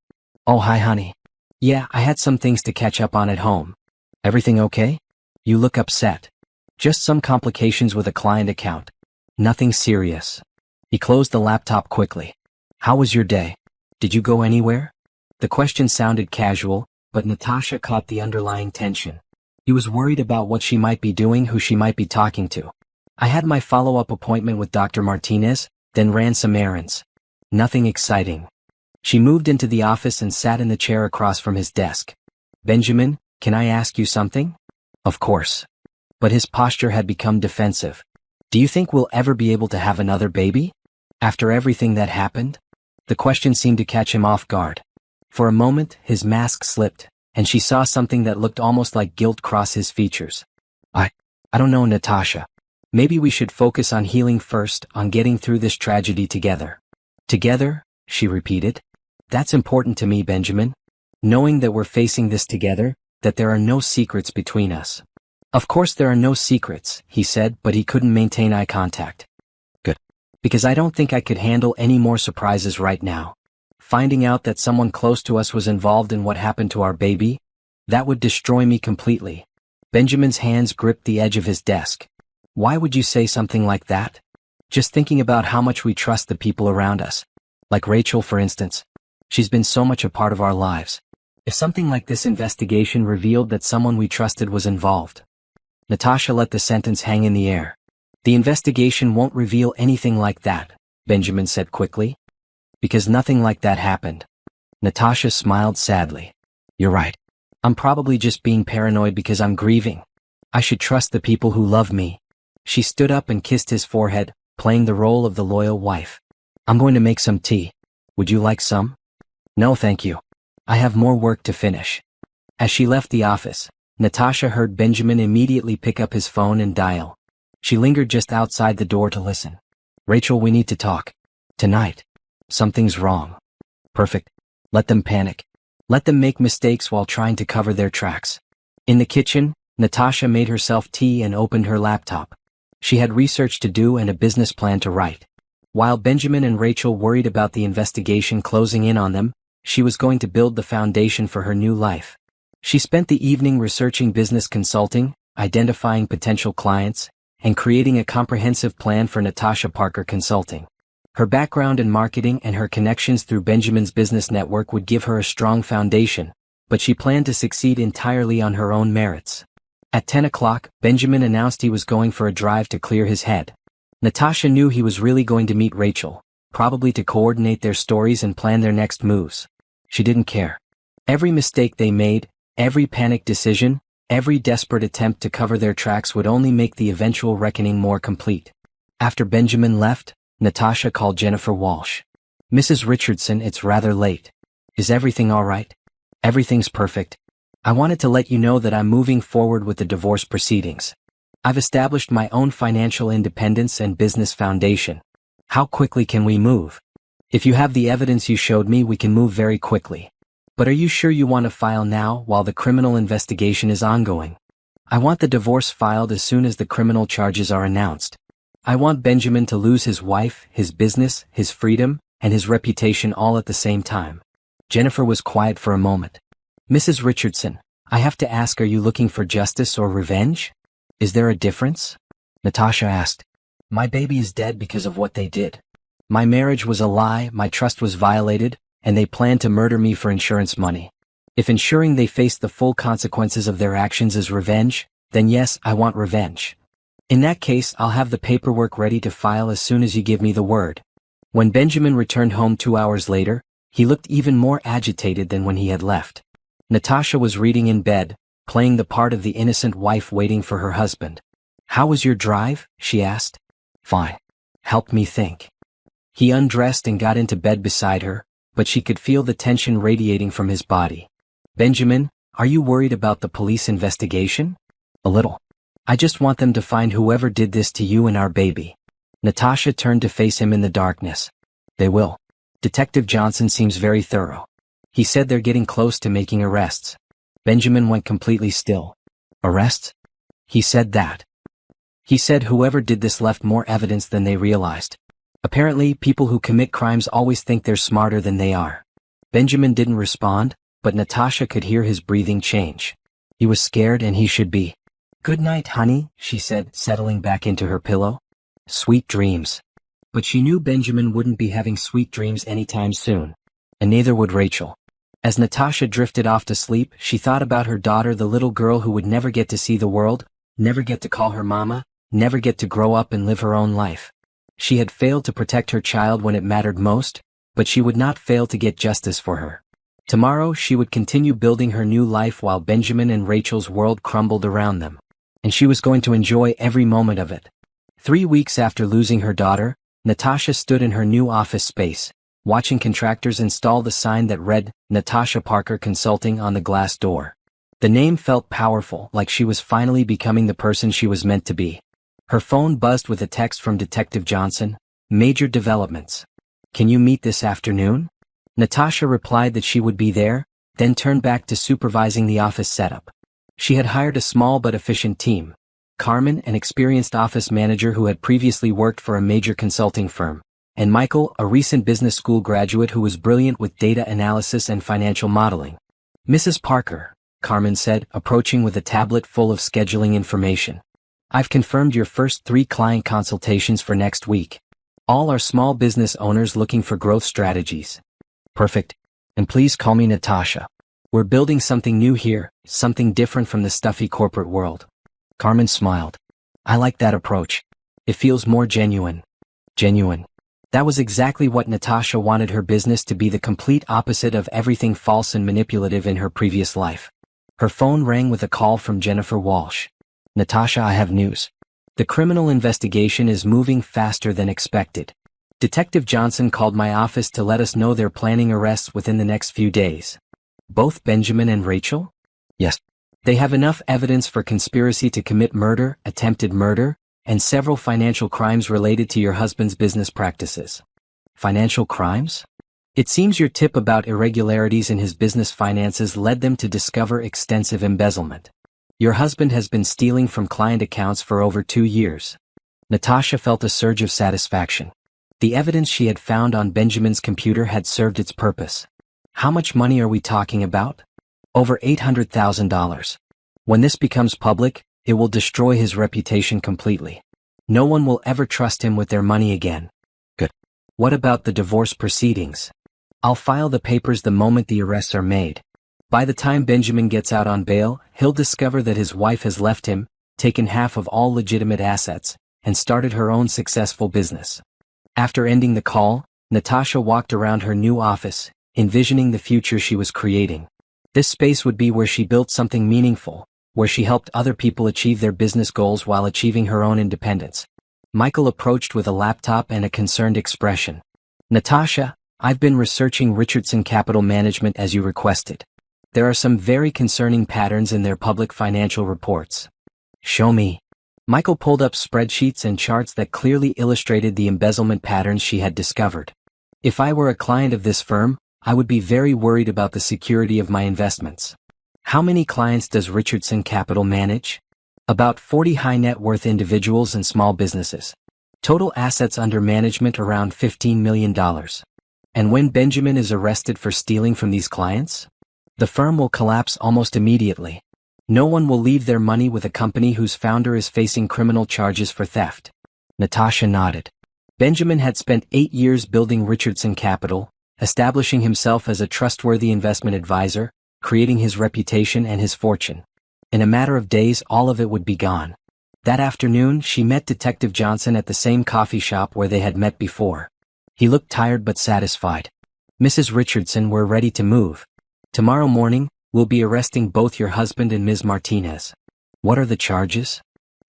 "Oh, hi, honey. Yeah, I had some things to catch up on at home. Everything okay? You look upset." "Just some complications with a client account. Nothing serious." He closed the laptop quickly. "How was your day? Did you go anywhere?" The question sounded casual, but Natasha caught the underlying tension. He was worried about what she might be doing, who she might be talking to. "I had my follow-up appointment with Dr. Martinez, then ran some errands. Nothing exciting." She moved into the office and sat in the chair across from his desk. "Benjamin, can I ask you something?" "Of course." But his posture had become defensive. "Do you think we'll ever be able to have another baby? After everything that happened?" The question seemed to catch him off guard. For a moment, his mask slipped, and she saw something that looked almost like guilt cross his features. I don't know, Natasha. Maybe we should focus on healing first, on getting through this tragedy together." "Together?" she repeated. "That's important to me, Benjamin. Knowing that we're facing this together, that there are no secrets between us." "Of course there are no secrets," he said, but he couldn't maintain eye contact. "Good. Because I don't think I could handle any more surprises right now. Finding out that someone close to us was involved in what happened to our baby, that would destroy me completely." Benjamin's hands gripped the edge of his desk. "Why would you say something like that?" "Just thinking about how much we trust the people around us. Like Rachel, for instance. She's been so much a part of our lives. If something like this investigation revealed that someone we trusted was involved." Natasha let the sentence hang in the air. "The investigation won't reveal anything like that," Benjamin said quickly. "Because nothing like that happened." Natasha smiled sadly. "You're right. I'm probably just being paranoid because I'm grieving. I should trust the people who love me." She stood up and kissed his forehead, playing the role of the loyal wife. "I'm going to make some tea. Would you like some?" "No, thank you. I have more work to finish." As she left the office, Natasha heard Benjamin immediately pick up his phone and dial. She lingered just outside the door to listen. "Rachel, we need to talk. Tonight. Something's wrong." "Perfect. Let them panic. Let them make mistakes while trying to cover their tracks." In the kitchen, Natasha made herself tea and opened her laptop. She had research to do and a business plan to write. While Benjamin and Rachel worried about the investigation closing in on them, she was going to build the foundation for her new life. She spent the evening researching business consulting, identifying potential clients, and creating a comprehensive plan for Natasha Parker Consulting. Her background in marketing and her connections through Benjamin's business network would give her a strong foundation, but she planned to succeed entirely on her own merits. At 10 o'clock, Benjamin announced he was going for a drive to clear his head. Natasha knew he was really going to meet Rachel, probably to coordinate their stories and plan their next moves. She didn't care. Every mistake they made, every panicked decision, every desperate attempt to cover their tracks would only make the eventual reckoning more complete. After Benjamin left, Natasha called Jennifer Walsh. "Mrs. Richardson, it's rather late. Is everything all right?" "Everything's perfect. I wanted to let you know that I'm moving forward with the divorce proceedings. I've established my own financial independence and business foundation. How quickly can we move?" "If you have the evidence you showed me, we can move very quickly. But are you sure you want to file now while the criminal investigation is ongoing?" "I want the divorce filed as soon as the criminal charges are announced. I want Benjamin to lose his wife, his business, his freedom, and his reputation all at the same time." Jennifer was quiet for a moment. "Mrs. Richardson, I have to ask, are you looking for justice or revenge? Is there a difference?" Natasha asked. "My baby is dead because of what they did. My marriage was a lie, my trust was violated, and they planned to murder me for insurance money. If ensuring they face the full consequences of their actions is revenge, then yes, I want revenge. In that case, I'll have the paperwork ready to file as soon as you give me the word." When Benjamin returned home 2 hours later, he looked even more agitated than when he had left. Natasha was reading in bed, playing the part of the innocent wife waiting for her husband. "How was your drive?" she asked. "Fine. Help me think." He undressed and got into bed beside her, but she could feel the tension radiating from his body. "Benjamin, are you worried about the police investigation?" "A little. I just want them to find whoever did this to you and our baby." Natasha turned to face him in the darkness. "They will. Detective Johnson seems very thorough. He said they're getting close to making arrests." Benjamin went completely still. "Arrests?" "He said that. He said whoever did this left more evidence than they realized. Apparently, people who commit crimes always think they're smarter than they are." Benjamin didn't respond, but Natasha could hear his breathing change. He was scared, and he should be. "Good night, honey," she said, settling back into her pillow. "Sweet dreams." But she knew Benjamin wouldn't be having sweet dreams anytime soon. And neither would Rachel. As Natasha drifted off to sleep, she thought about her daughter, the little girl who would never get to see the world, never get to call her mama, never get to grow up and live her own life. She had failed to protect her child when it mattered most, but she would not fail to get justice for her. Tomorrow she would continue building her new life while Benjamin and Rachel's world crumbled around them. And she was going to enjoy every moment of it. 3 weeks after losing her daughter, Natasha stood in her new office space, watching contractors install the sign that read, "Natasha Parker Consulting" on the glass door. The name felt powerful, like she was finally becoming the person she was meant to be. Her phone buzzed with a text from Detective Johnson. "Major developments. Can you meet this afternoon?" Natasha replied that she would be there, then turned back to supervising the office setup. She had hired a small but efficient team. Carmen, an experienced office manager who had previously worked for a major consulting firm, and Michael, a recent business school graduate who was brilliant with data analysis and financial modeling. "Mrs. Parker," Carmen said, approaching with a tablet full of scheduling information. "I've confirmed your first 3 client consultations for next week. All are small business owners looking for growth strategies." "Perfect. And please call me Natasha. We're building something new here, something different from the stuffy corporate world." Carmen smiled. "I like that approach. It feels more genuine." Genuine. That was exactly what Natasha wanted her business to be, the complete opposite of everything false and manipulative in her previous life. Her phone rang with a call from Jennifer Walsh. "Natasha, I have news. The criminal investigation is moving faster than expected. Detective Johnson called my office to let us know they're planning arrests within the next few days." "Both Benjamin and Rachel?" "Yes. They have enough evidence for conspiracy to commit murder, attempted murder, and several financial crimes related to your husband's business practices." "Financial crimes?" "It seems your tip about irregularities in his business finances led them to discover extensive embezzlement. Your husband has been stealing from client accounts for over 2 years." Natasha felt a surge of satisfaction. The evidence she had found on Benjamin's computer had served its purpose. "How much money are we talking about?" "Over $800,000. When this becomes public, it will destroy his reputation completely. No one will ever trust him with their money again." "Good. What about the divorce proceedings?" "I'll file the papers the moment the arrests are made. By the time Benjamin gets out on bail, he'll discover that his wife has left him, taken half of all legitimate assets, and started her own successful business." After ending the call, Natasha walked around her new office, envisioning the future she was creating. This space would be where she built something meaningful, where she helped other people achieve their business goals while achieving her own independence. Michael approached with a laptop and a concerned expression. "Natasha, I've been researching Richardson Capital Management as you requested. There are some very concerning patterns in their public financial reports." "Show me." Michael pulled up spreadsheets and charts that clearly illustrated the embezzlement patterns she had discovered. "If I were a client of this firm, I would be very worried about the security of my investments." "How many clients does Richardson Capital manage?" "About 40 high net worth individuals and small businesses. Total assets under management around $15 million. And when Benjamin is arrested for stealing from these clients, the firm will collapse almost immediately. No one will leave their money with a company whose founder is facing criminal charges for theft." Natasha nodded. Benjamin had spent 8 years building Richardson Capital, establishing himself as a trustworthy investment advisor, creating his reputation and his fortune. In a matter of days, all of it would be gone. That afternoon, she met Detective Johnson at the same coffee shop where they had met before. He looked tired but satisfied. "Mrs. Richardson, we're ready to move. Tomorrow morning, we'll be arresting both your husband and Ms. Martinez. What are the charges?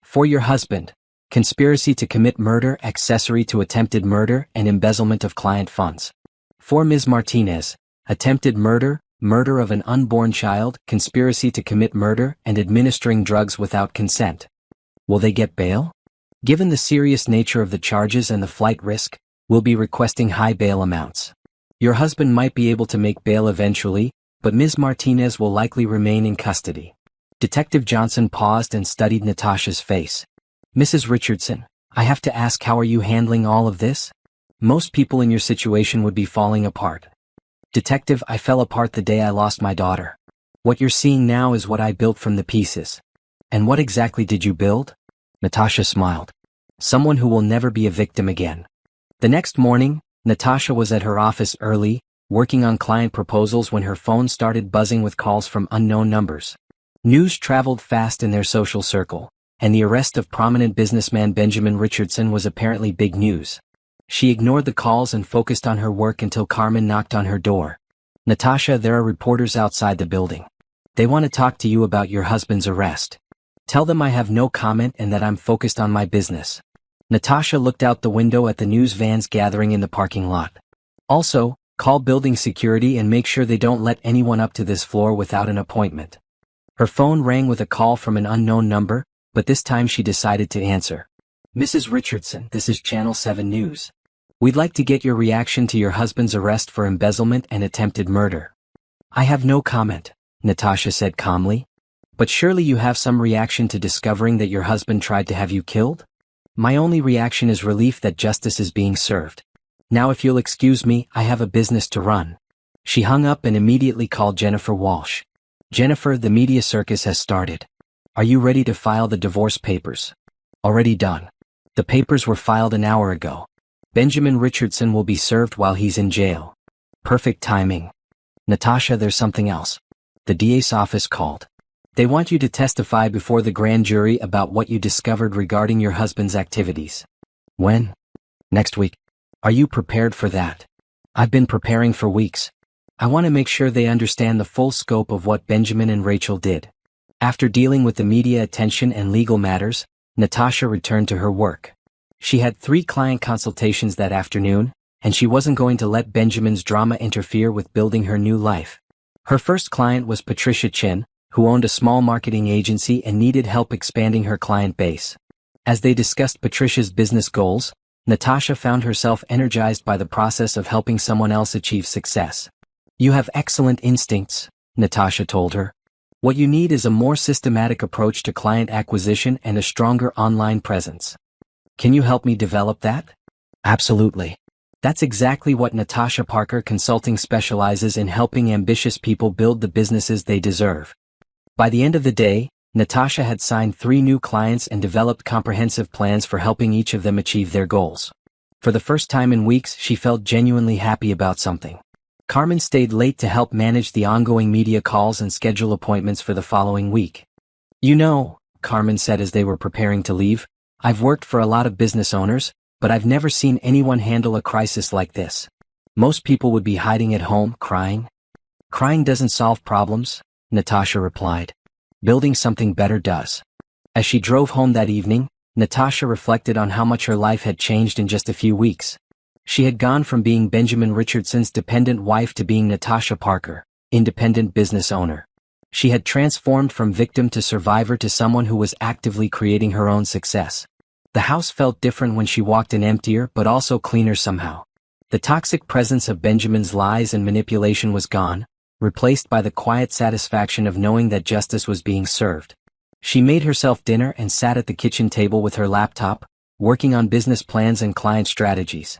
For your husband, conspiracy to commit murder, accessory to attempted murder, and embezzlement of client funds. For Ms. Martinez, attempted murder, murder of an unborn child, conspiracy to commit murder, and administering drugs without consent. Will they get bail? Given the serious nature of the charges and the flight risk, we'll be requesting high bail amounts. Your husband might be able to make bail eventually, but Ms. Martinez will likely remain in custody. Detective Johnson paused and studied Natasha's face. Mrs. Richardson, I have to ask, how are you handling all of this? Most people in your situation would be falling apart. Detective, I fell apart the day I lost my daughter. What you're seeing now is what I built from the pieces. And what exactly did you build? Natasha smiled. Someone who will never be a victim again. The next morning, Natasha was at her office early, working on client proposals when her phone started buzzing with calls from unknown numbers. News traveled fast in their social circle, and the arrest of prominent businessman Benjamin Richardson was apparently big news. She ignored the calls and focused on her work until Carmen knocked on her door. Natasha, there are reporters outside the building. They want to talk to you about your husband's arrest. Tell them I have no comment and that I'm focused on my business. Natasha looked out the window at the news vans gathering in the parking lot. Also, call building security and make sure they don't let anyone up to this floor without an appointment. Her phone rang with a call from an unknown number, but this time she decided to answer. Mrs. Richardson, this is Channel 7 News. We'd like to get your reaction to your husband's arrest for embezzlement and attempted murder. I have no comment, Natasha said calmly. But surely you have some reaction to discovering that your husband tried to have you killed? My only reaction is relief that justice is being served. Now if you'll excuse me, I have a business to run. She hung up and immediately called Jennifer Walsh. Jennifer, the media circus has started. Are you ready to file the divorce papers? Already done. The papers were filed an hour ago. Benjamin Richardson will be served while he's in jail. Perfect timing. Natasha, there's something else. The DA's office called. They want you to testify before the grand jury about what you discovered regarding your husband's activities. When? Next week. Are you prepared for that? I've been preparing for weeks. I want to make sure they understand the full scope of what Benjamin and Rachel did. After dealing with the media attention and legal matters, Natasha returned to her work. She had 3 client consultations that afternoon, and she wasn't going to let Benjamin's drama interfere with building her new life. Her first client was Patricia Chin, who owned a small marketing agency and needed help expanding her client base. As they discussed Patricia's business goals, Natasha found herself energized by the process of helping someone else achieve success. You have excellent instincts, Natasha told her. What you need is a more systematic approach to client acquisition and a stronger online presence. Can you help me develop that? Absolutely. That's exactly what Natasha Parker Consulting specializes in, helping ambitious people build the businesses they deserve. By the end of the day, Natasha had signed 3 new clients and developed comprehensive plans for helping each of them achieve their goals. For the first time in weeks, she felt genuinely happy about something. Carmen stayed late to help manage the ongoing media calls and schedule appointments for the following week. You know, Carmen said as they were preparing to leave, I've worked for a lot of business owners, but I've never seen anyone handle a crisis like this. Most people would be hiding at home, crying. Crying doesn't solve problems, Natasha replied. Building something better does. As she drove home that evening, Natasha reflected on how much her life had changed in just a few weeks. She had gone from being Benjamin Richardson's dependent wife to being Natasha Parker, independent business owner. She had transformed from victim to survivor to someone who was actively creating her own success. The house felt different when she walked in, emptier but also cleaner somehow. The toxic presence of Benjamin's lies and manipulation was gone, replaced by the quiet satisfaction of knowing that justice was being served. She made herself dinner and sat at the kitchen table with her laptop, working on business plans and client strategies.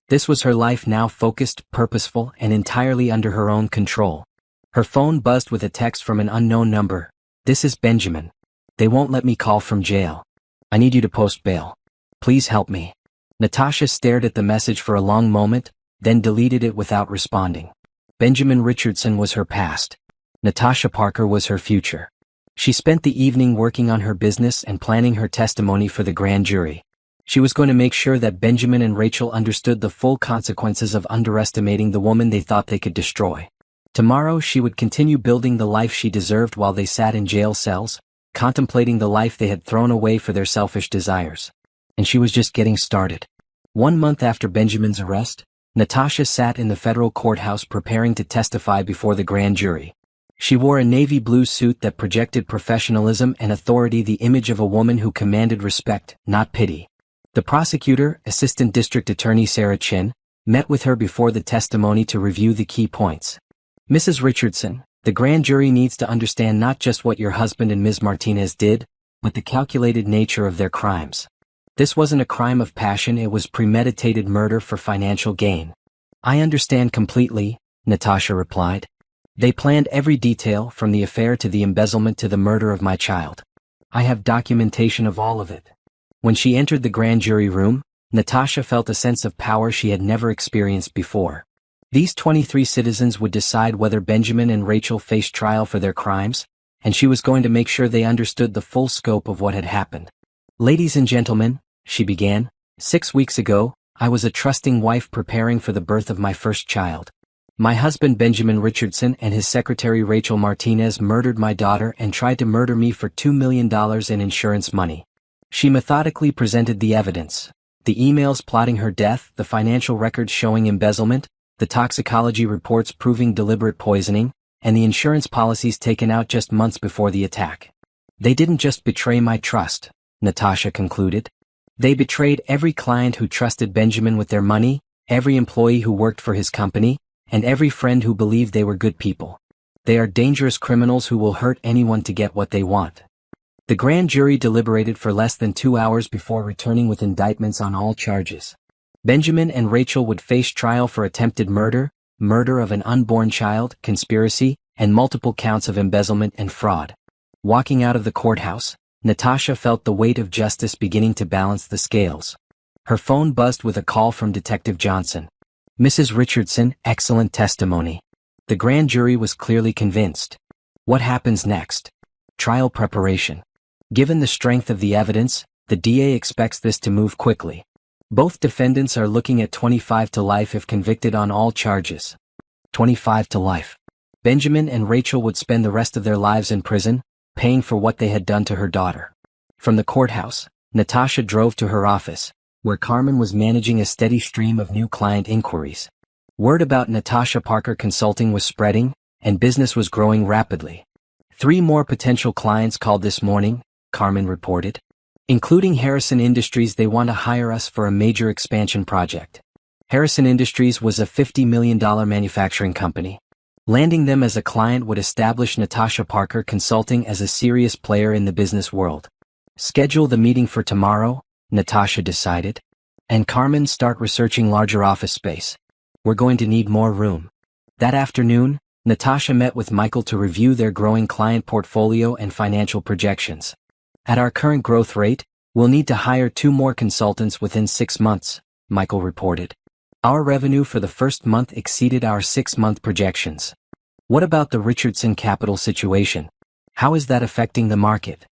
This was her life now, focused, purposeful, and entirely under her own control. Her phone buzzed with a text from an unknown number. This is Benjamin. They won't let me call from jail. I need you to post bail. Please help me. Natasha stared at the message for a long moment, then deleted it without responding. Benjamin Richardson was her past. Natasha Parker was her future. She spent the evening working on her business and planning her testimony for the grand jury. She was going to make sure that Benjamin and Rachel understood the full consequences of underestimating the woman they thought they could destroy. Tomorrow she would continue building the life she deserved while they sat in jail cells, contemplating the life they had thrown away for their selfish desires. And she was just getting started. 1 month after Benjamin's arrest, Natasha sat in the federal courthouse preparing to testify before the grand jury. She wore a navy blue suit that projected professionalism and authority, the image of a woman who commanded respect, not pity. The prosecutor, Assistant District Attorney Sarah Chin, met with her before the testimony to review the key points. Mrs. Richardson, the grand jury needs to understand not just what your husband and Ms. Martinez did, but the calculated nature of their crimes. This wasn't a crime of passion, it was premeditated murder for financial gain. I understand completely, Natasha replied. They planned every detail, from the affair to the embezzlement to the murder of my child. I have documentation of all of it. When she entered the grand jury room, Natasha felt a sense of power she had never experienced before. These 23 citizens would decide whether Benjamin and Rachel faced trial for their crimes, and she was going to make sure they understood the full scope of what had happened. Ladies and gentlemen, she began, 6 weeks ago, I was a trusting wife preparing for the birth of my first child. My husband Benjamin Richardson and his secretary Rachel Martinez murdered my daughter and tried to murder me for $2 million in insurance money. She methodically presented the evidence. The emails plotting her death, the financial records showing embezzlement, the toxicology reports proving deliberate poisoning, and the insurance policies taken out just months before the attack. They didn't just betray my trust, Natasha concluded. They betrayed every client who trusted Benjamin with their money, every employee who worked for his company, and every friend who believed they were good people. They are dangerous criminals who will hurt anyone to get what they want. The grand jury deliberated for less than 2 hours before returning with indictments on all charges. Benjamin and Rachel would face trial for attempted murder, murder of an unborn child, conspiracy, and multiple counts of embezzlement and fraud. Walking out of the courthouse, Natasha felt the weight of justice beginning to balance the scales. Her phone buzzed with a call from Detective Johnson. Mrs. Richardson, excellent testimony. The grand jury was clearly convinced. What happens next? Trial preparation. Given the strength of the evidence, the DA expects this to move quickly. Both defendants are looking at 25 to life if convicted on all charges. 25 to life. Benjamin and Rachel would spend the rest of their lives in prison, paying for what they had done to her daughter. From the courthouse, Natasha drove to her office, where Carmen was managing a steady stream of new client inquiries. Word about Natasha Parker Consulting was spreading, and business was growing rapidly. 3 more potential clients called this morning, Carmen reported. Including Harrison Industries, they want to hire us for a major expansion project. Harrison Industries was a $50 million manufacturing company. Landing them as a client would establish Natasha Parker Consulting as a serious player in the business world. Schedule the meeting for tomorrow, Natasha decided. And Carmen, start researching larger office space. We're going to need more room. That afternoon, Natasha met with Michael to review their growing client portfolio and financial projections. At our current growth rate, we'll need to hire 2 more consultants within 6 months, Michael reported. Our revenue for the first month exceeded our 6-month projections. What about the Richardson Capital situation? How is that affecting the market?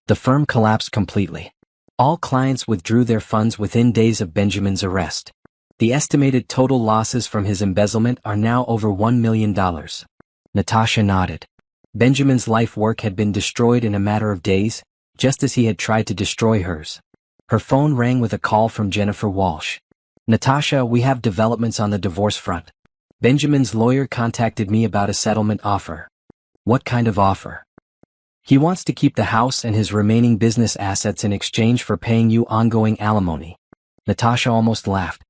The firm collapsed completely. All clients withdrew their funds within days of Benjamin's arrest. The estimated total losses from his embezzlement are now over $1 million. Natasha nodded. Benjamin's life work had been destroyed in a matter of days, just as he had tried to destroy hers. Her phone rang with a call from Jennifer Walsh. Natasha, we have developments on the divorce front. Benjamin's lawyer contacted me about a settlement offer. What kind of offer? He wants to keep the house and his remaining business assets in exchange for paying you ongoing alimony. Natasha almost laughed.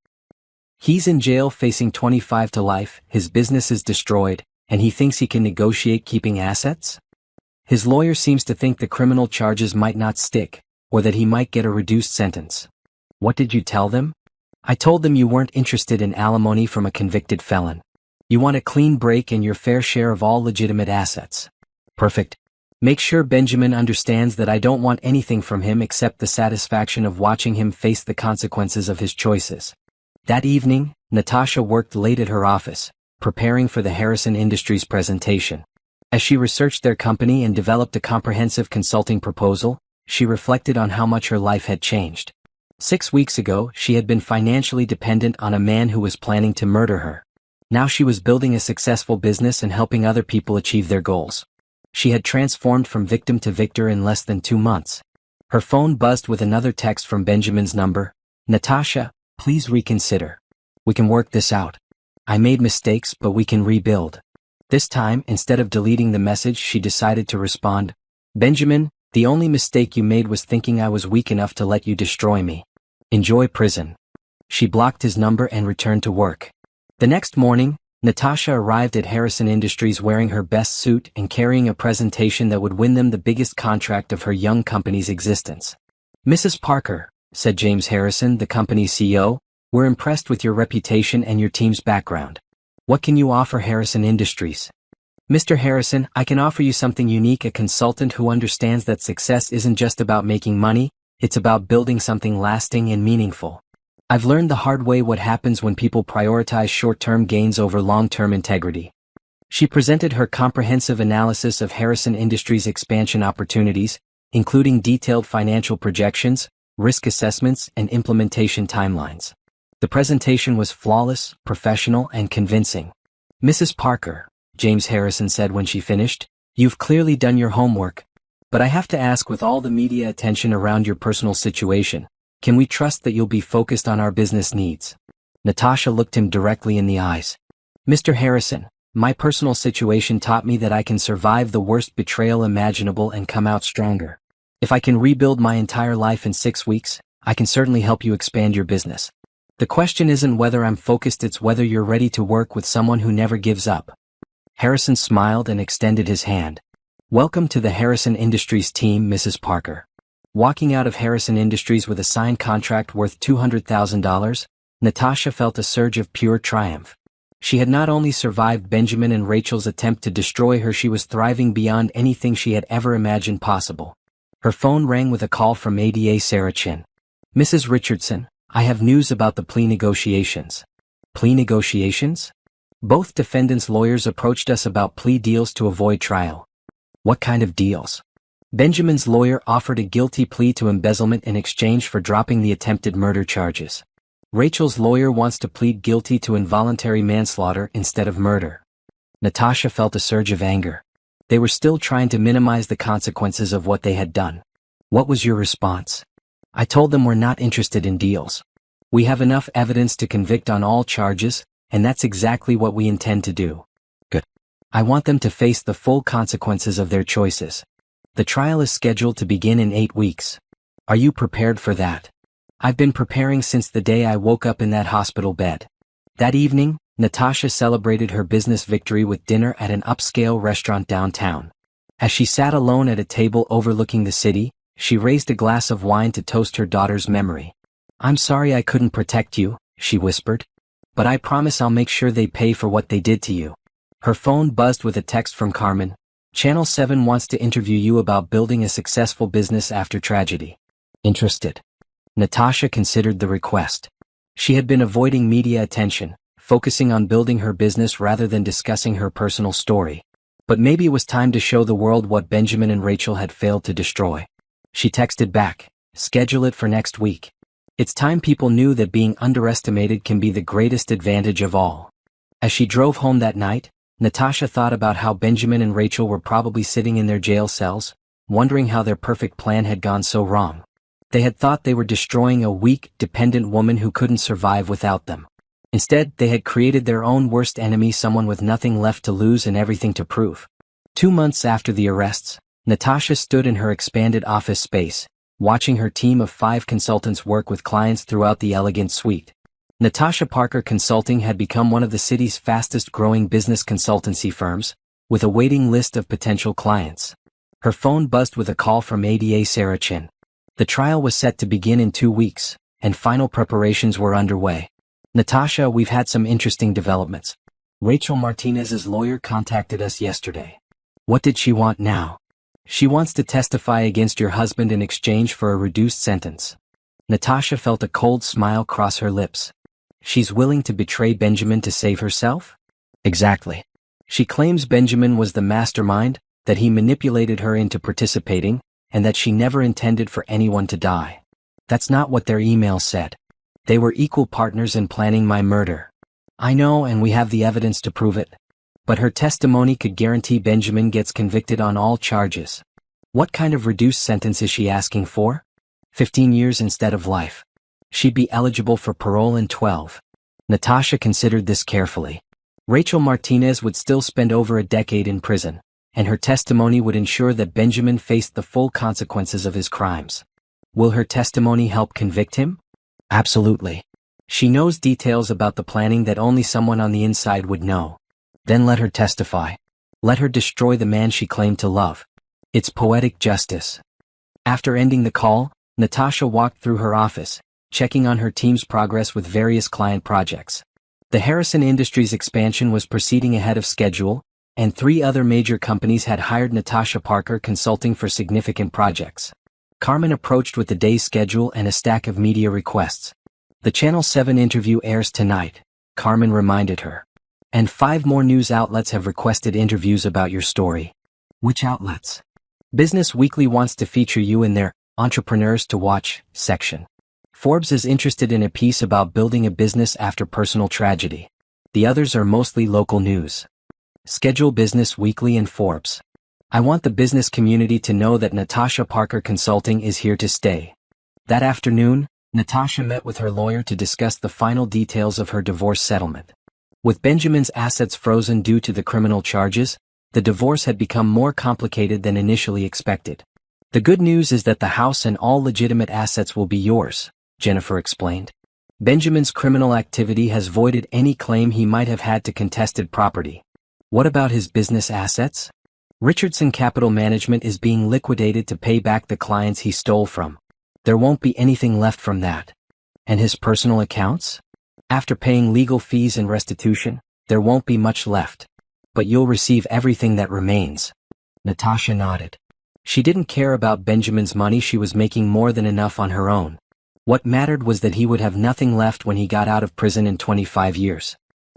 He's in jail facing 25 to life, his business is destroyed, and he thinks he can negotiate keeping assets? His lawyer seems to think the criminal charges might not stick, or that he might get a reduced sentence. What did you tell them? I told them you weren't interested in alimony from a convicted felon. You want a clean break and your fair share of all legitimate assets. Perfect. Make sure Benjamin understands that I don't want anything from him except the satisfaction of watching him face the consequences of his choices. That evening, Natasha worked late at her office, preparing for the Harrison Industries presentation. As she researched their company and developed a comprehensive consulting proposal, she reflected on how much her life had changed. 6 weeks ago, she had been financially dependent on a man who was planning to murder her. Now she was building a successful business and helping other people achieve their goals. She had transformed from victim to victor in less than 2 months. Her phone buzzed with another text from Benjamin's number. "Natasha, please reconsider. We can work this out. I made mistakes, but we can rebuild." This time, instead of deleting the message, she decided to respond. "Benjamin, the only mistake you made was thinking I was weak enough to let you destroy me. Enjoy prison." She blocked his number and returned to work. The next morning, Natasha arrived at Harrison Industries wearing her best suit and carrying a presentation that would win them the biggest contract of her young company's existence. "Mrs. Parker," said James Harrison, the company's CEO, "we're impressed with your reputation and your team's background. What can you offer Harrison Industries?" "Mr. Harrison, I can offer you something unique, a consultant who understands that success isn't just about making money, it's about building something lasting and meaningful. I've learned the hard way what happens when people prioritize short-term gains over long-term integrity." She presented her comprehensive analysis of Harrison Industries' expansion opportunities, including detailed financial projections, risk assessments, and implementation timelines. The presentation was flawless, professional, and convincing. "Mrs. Parker," James Harrison said when she finished, "you've clearly done your homework. But I have to ask, with all the media attention around your personal situation, can we trust that you'll be focused on our business needs?" Natasha looked him directly in the eyes. "Mr. Harrison, my personal situation taught me that I can survive the worst betrayal imaginable and come out stronger. If I can rebuild my entire life in 6 weeks, I can certainly help you expand your business. The question isn't whether I'm focused, it's whether you're ready to work with someone who never gives up." Harrison smiled and extended his hand. "Welcome to the Harrison Industries team, Mrs. Parker." Walking out of Harrison Industries with a signed contract worth $200,000, Natasha felt a surge of pure triumph. She had not only survived Benjamin and Rachel's attempt to destroy her, she was thriving beyond anything she had ever imagined possible. Her phone rang with a call from ADA Sarah Chin. "Mrs. Richardson, I have news about the plea negotiations." "Plea negotiations?" "Both defendants' lawyers approached us about plea deals to avoid trial." "What kind of deals?" "Benjamin's lawyer offered a guilty plea to embezzlement in exchange for dropping the attempted murder charges. Rachel's lawyer wants to plead guilty to involuntary manslaughter instead of murder." Natasha felt a surge of anger. They were still trying to minimize the consequences of what they had done. "What was your response?" "I told them we're not interested in deals. We have enough evidence to convict on all charges, and that's exactly what we intend to do." "Good. I want them to face the full consequences of their choices. The trial is scheduled to begin in 8 weeks. Are you prepared for that?" "I've been preparing since the day I woke up in that hospital bed." That evening, Natasha celebrated her business victory with dinner at an upscale restaurant downtown. As she sat alone at a table overlooking the city, she raised a glass of wine to toast her daughter's memory. "I'm sorry I couldn't protect you," she whispered. "But I promise I'll make sure they pay for what they did to you." Her phone buzzed with a text from Carmen. "Channel 7 wants to interview you about building a successful business after tragedy. Interested?" Natasha considered the request. She had been avoiding media attention, focusing on building her business rather than discussing her personal story. But maybe it was time to show the world what Benjamin and Rachel had failed to destroy. She texted back, "Schedule it for next week." It's time people knew that being underestimated can be the greatest advantage of all. As she drove home that night, Natasha thought about how Benjamin and Rachel were probably sitting in their jail cells, wondering how their perfect plan had gone so wrong. They had thought they were destroying a weak, dependent woman who couldn't survive without them. Instead, they had created their own worst enemy, someone with nothing left to lose and everything to prove. 2 months after the arrests, Natasha stood in her expanded office space, watching her team of 5 consultants work with clients throughout the elegant suite. Natasha Parker Consulting had become one of the city's fastest-growing business consultancy firms, with a waiting list of potential clients. Her phone buzzed with a call from ADA Sarah Chin. The trial was set to begin in 2 weeks, and final preparations were underway. "Natasha, we've had some interesting developments. Rachel Martinez's lawyer contacted us yesterday." "What did she want now?" "She wants to testify against your husband in exchange for a reduced sentence." Natasha felt a cold smile cross her lips. She's willing to betray Benjamin to save herself? Exactly. She claims Benjamin was the mastermind, that he manipulated her into participating, and that she never intended for anyone to die. That's not what their email said. They were equal partners in planning my murder. I know, and we have the evidence to prove it. But her testimony could guarantee Benjamin gets convicted on all charges. What kind of reduced sentence is she asking for? 15 years instead of life. She'd be eligible for parole in 12. Natasha considered this carefully. Rachel Martinez would still spend over a decade in prison, and her testimony would ensure that Benjamin faced the full consequences of his crimes. Will her testimony help convict him? Absolutely. She knows details about the planning that only someone on the inside would know. Then let her testify. Let her destroy the man she claimed to love. It's poetic justice. After ending the call, Natasha walked through her office, checking on her team's progress with various client projects. The Harrison Industries expansion was proceeding ahead of schedule, and 3 other major companies had hired Natasha Parker Consulting for significant projects. Carmen approached with the day's schedule and a stack of media requests. The Channel 7 interview airs tonight, Carmen reminded her. And 5 more news outlets have requested interviews about your story. Which outlets? Business Weekly wants to feature you in their Entrepreneurs to Watch section. Forbes is interested in a piece about building a business after personal tragedy. The others are mostly local news. Schedule Business Weekly and Forbes. I want the business community to know that Natasha Parker Consulting is here to stay. That afternoon, Natasha met with her lawyer to discuss the final details of her divorce settlement. With Benjamin's assets frozen due to the criminal charges, the divorce had become more complicated than initially expected. The good news is that the house and all legitimate assets will be yours, Jennifer explained. Benjamin's criminal activity has voided any claim he might have had to contested property. What about his business assets? Richardson Capital Management is being liquidated to pay back the clients he stole from. There won't be anything left from that. And his personal accounts? After paying legal fees and restitution, there won't be much left. But you'll receive everything that remains. Natasha nodded. She didn't care about Benjamin's money. She was making more than enough on her own. What mattered was that he would have nothing left when he got out of prison in 25 years.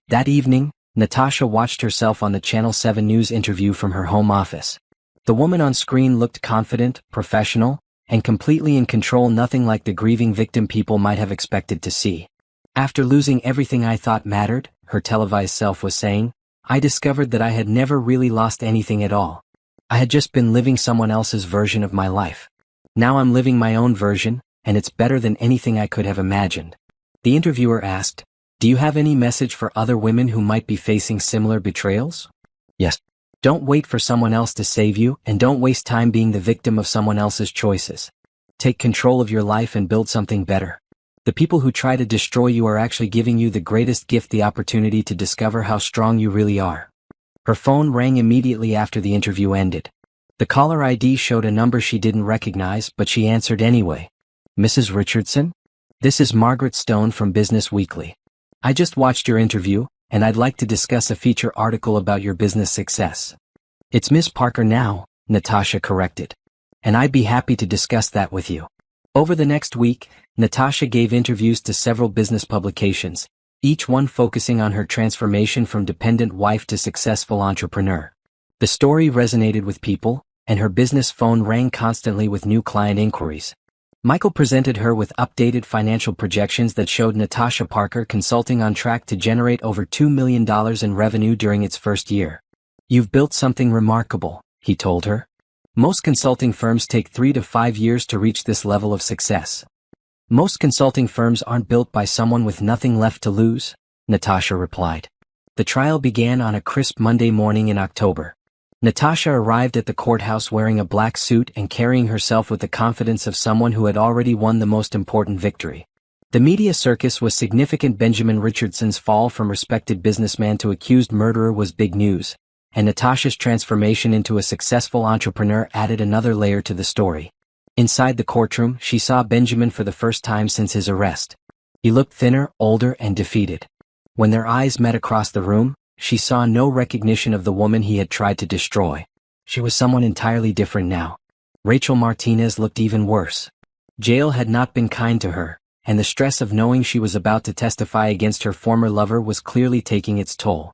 That evening, Natasha watched herself on the Channel 7 News interview from her home office. The woman on screen looked confident, professional, and completely in control, nothing like the grieving victim people might have expected to see. After losing everything I thought mattered, her televised self was saying, I discovered that I had never really lost anything at all. I had just been living someone else's version of my life. Now I'm living my own version, and it's better than anything I could have imagined. The interviewer asked, do you have any message for other women who might be facing similar betrayals? Yes. Don't wait for someone else to save you, and don't waste time being the victim of someone else's choices. Take control of your life and build something better. The people who try to destroy you are actually giving you the greatest gift, the opportunity to discover how strong you really are. Her phone rang immediately after the interview ended. The caller ID showed a number she didn't recognize, but she answered anyway. Mrs. Richardson? This is Margaret Stone from Business Weekly. I just watched your interview, and I'd like to discuss a feature article about your business success. It's Miss Parker now, Natasha corrected. And I'd be happy to discuss that with you. Over the next week, Natasha gave interviews to several business publications, each one focusing on her transformation from dependent wife to successful entrepreneur. The story resonated with people, and her business phone rang constantly with new client inquiries. Michael presented her with updated financial projections that showed Natasha Parker Consulting on track to generate over $2 million in revenue during its first year. You've built something remarkable, he told her. Most consulting firms take 3 to 5 years to reach this level of success. Most consulting firms aren't built by someone with nothing left to lose, Natasha replied. The trial began on a crisp Monday morning in October. Natasha arrived at the courthouse wearing a black suit and carrying herself with the confidence of someone who had already won the most important victory. The media circus was significant. Benjamin Richardson's fall from respected businessman to accused murderer was big news, and Natasha's transformation into a successful entrepreneur added another layer to the story. Inside the courtroom, she saw Benjamin for the first time since his arrest. He looked thinner, older, and defeated. When their eyes met across the room, she saw no recognition of the woman he had tried to destroy. She was someone entirely different now. Rachel Martinez looked even worse. Jail had not been kind to her, and the stress of knowing she was about to testify against her former lover was clearly taking its toll.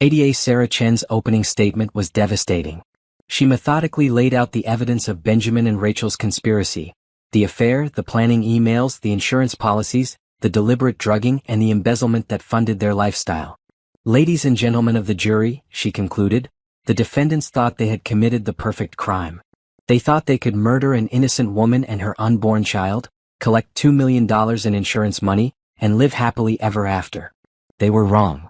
ADA Sarah Chen's opening statement was devastating. She methodically laid out the evidence of Benjamin and Rachel's conspiracy, the affair, the planning emails, the insurance policies, the deliberate drugging and the embezzlement that funded their lifestyle. Ladies and gentlemen of the jury, she concluded, the defendants thought they had committed the perfect crime. They thought they could murder an innocent woman and her unborn child, collect $2 million in insurance money, and live happily ever after. They were wrong.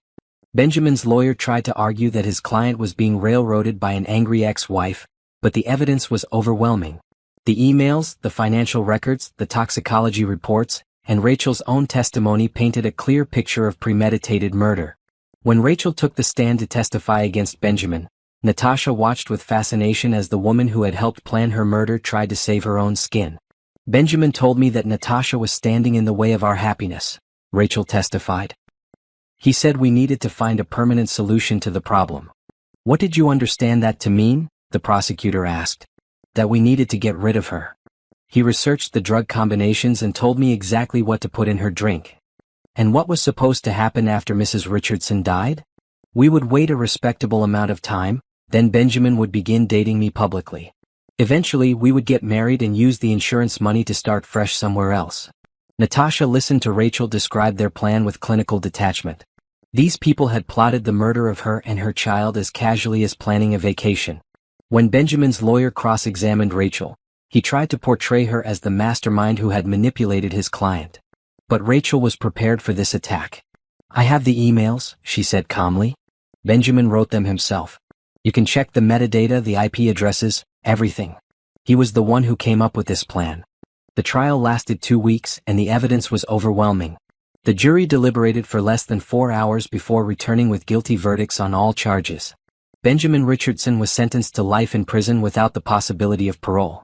Benjamin's lawyer tried to argue that his client was being railroaded by an angry ex-wife, but the evidence was overwhelming. The emails, the financial records, the toxicology reports, and Rachel's own testimony painted a clear picture of premeditated murder. When Rachel took the stand to testify against Benjamin, Natasha watched with fascination as the woman who had helped plan her murder tried to save her own skin. Benjamin told me that Natasha was standing in the way of our happiness, Rachel testified. He said we needed to find a permanent solution to the problem. What did you understand that to mean? The prosecutor asked. That we needed to get rid of her. He researched the drug combinations and told me exactly what to put in her drink. And what was supposed to happen after Mrs. Richardson died? We would wait a respectable amount of time, then Benjamin would begin dating me publicly. Eventually we would get married and use the insurance money to start fresh somewhere else. Natasha listened to Rachel describe their plan with clinical detachment. These people had plotted the murder of her and her child as casually as planning a vacation. When Benjamin's lawyer cross-examined Rachel, he tried to portray her as the mastermind who had manipulated his client. But Rachel was prepared for this attack. I have the emails, she said calmly. Benjamin wrote them himself. You can check the metadata, the IP addresses, everything. He was the one who came up with this plan. The trial lasted 2 weeks and the evidence was overwhelming. The jury deliberated for less than 4 hours before returning with guilty verdicts on all charges. Benjamin Richardson was sentenced to life in prison without the possibility of parole.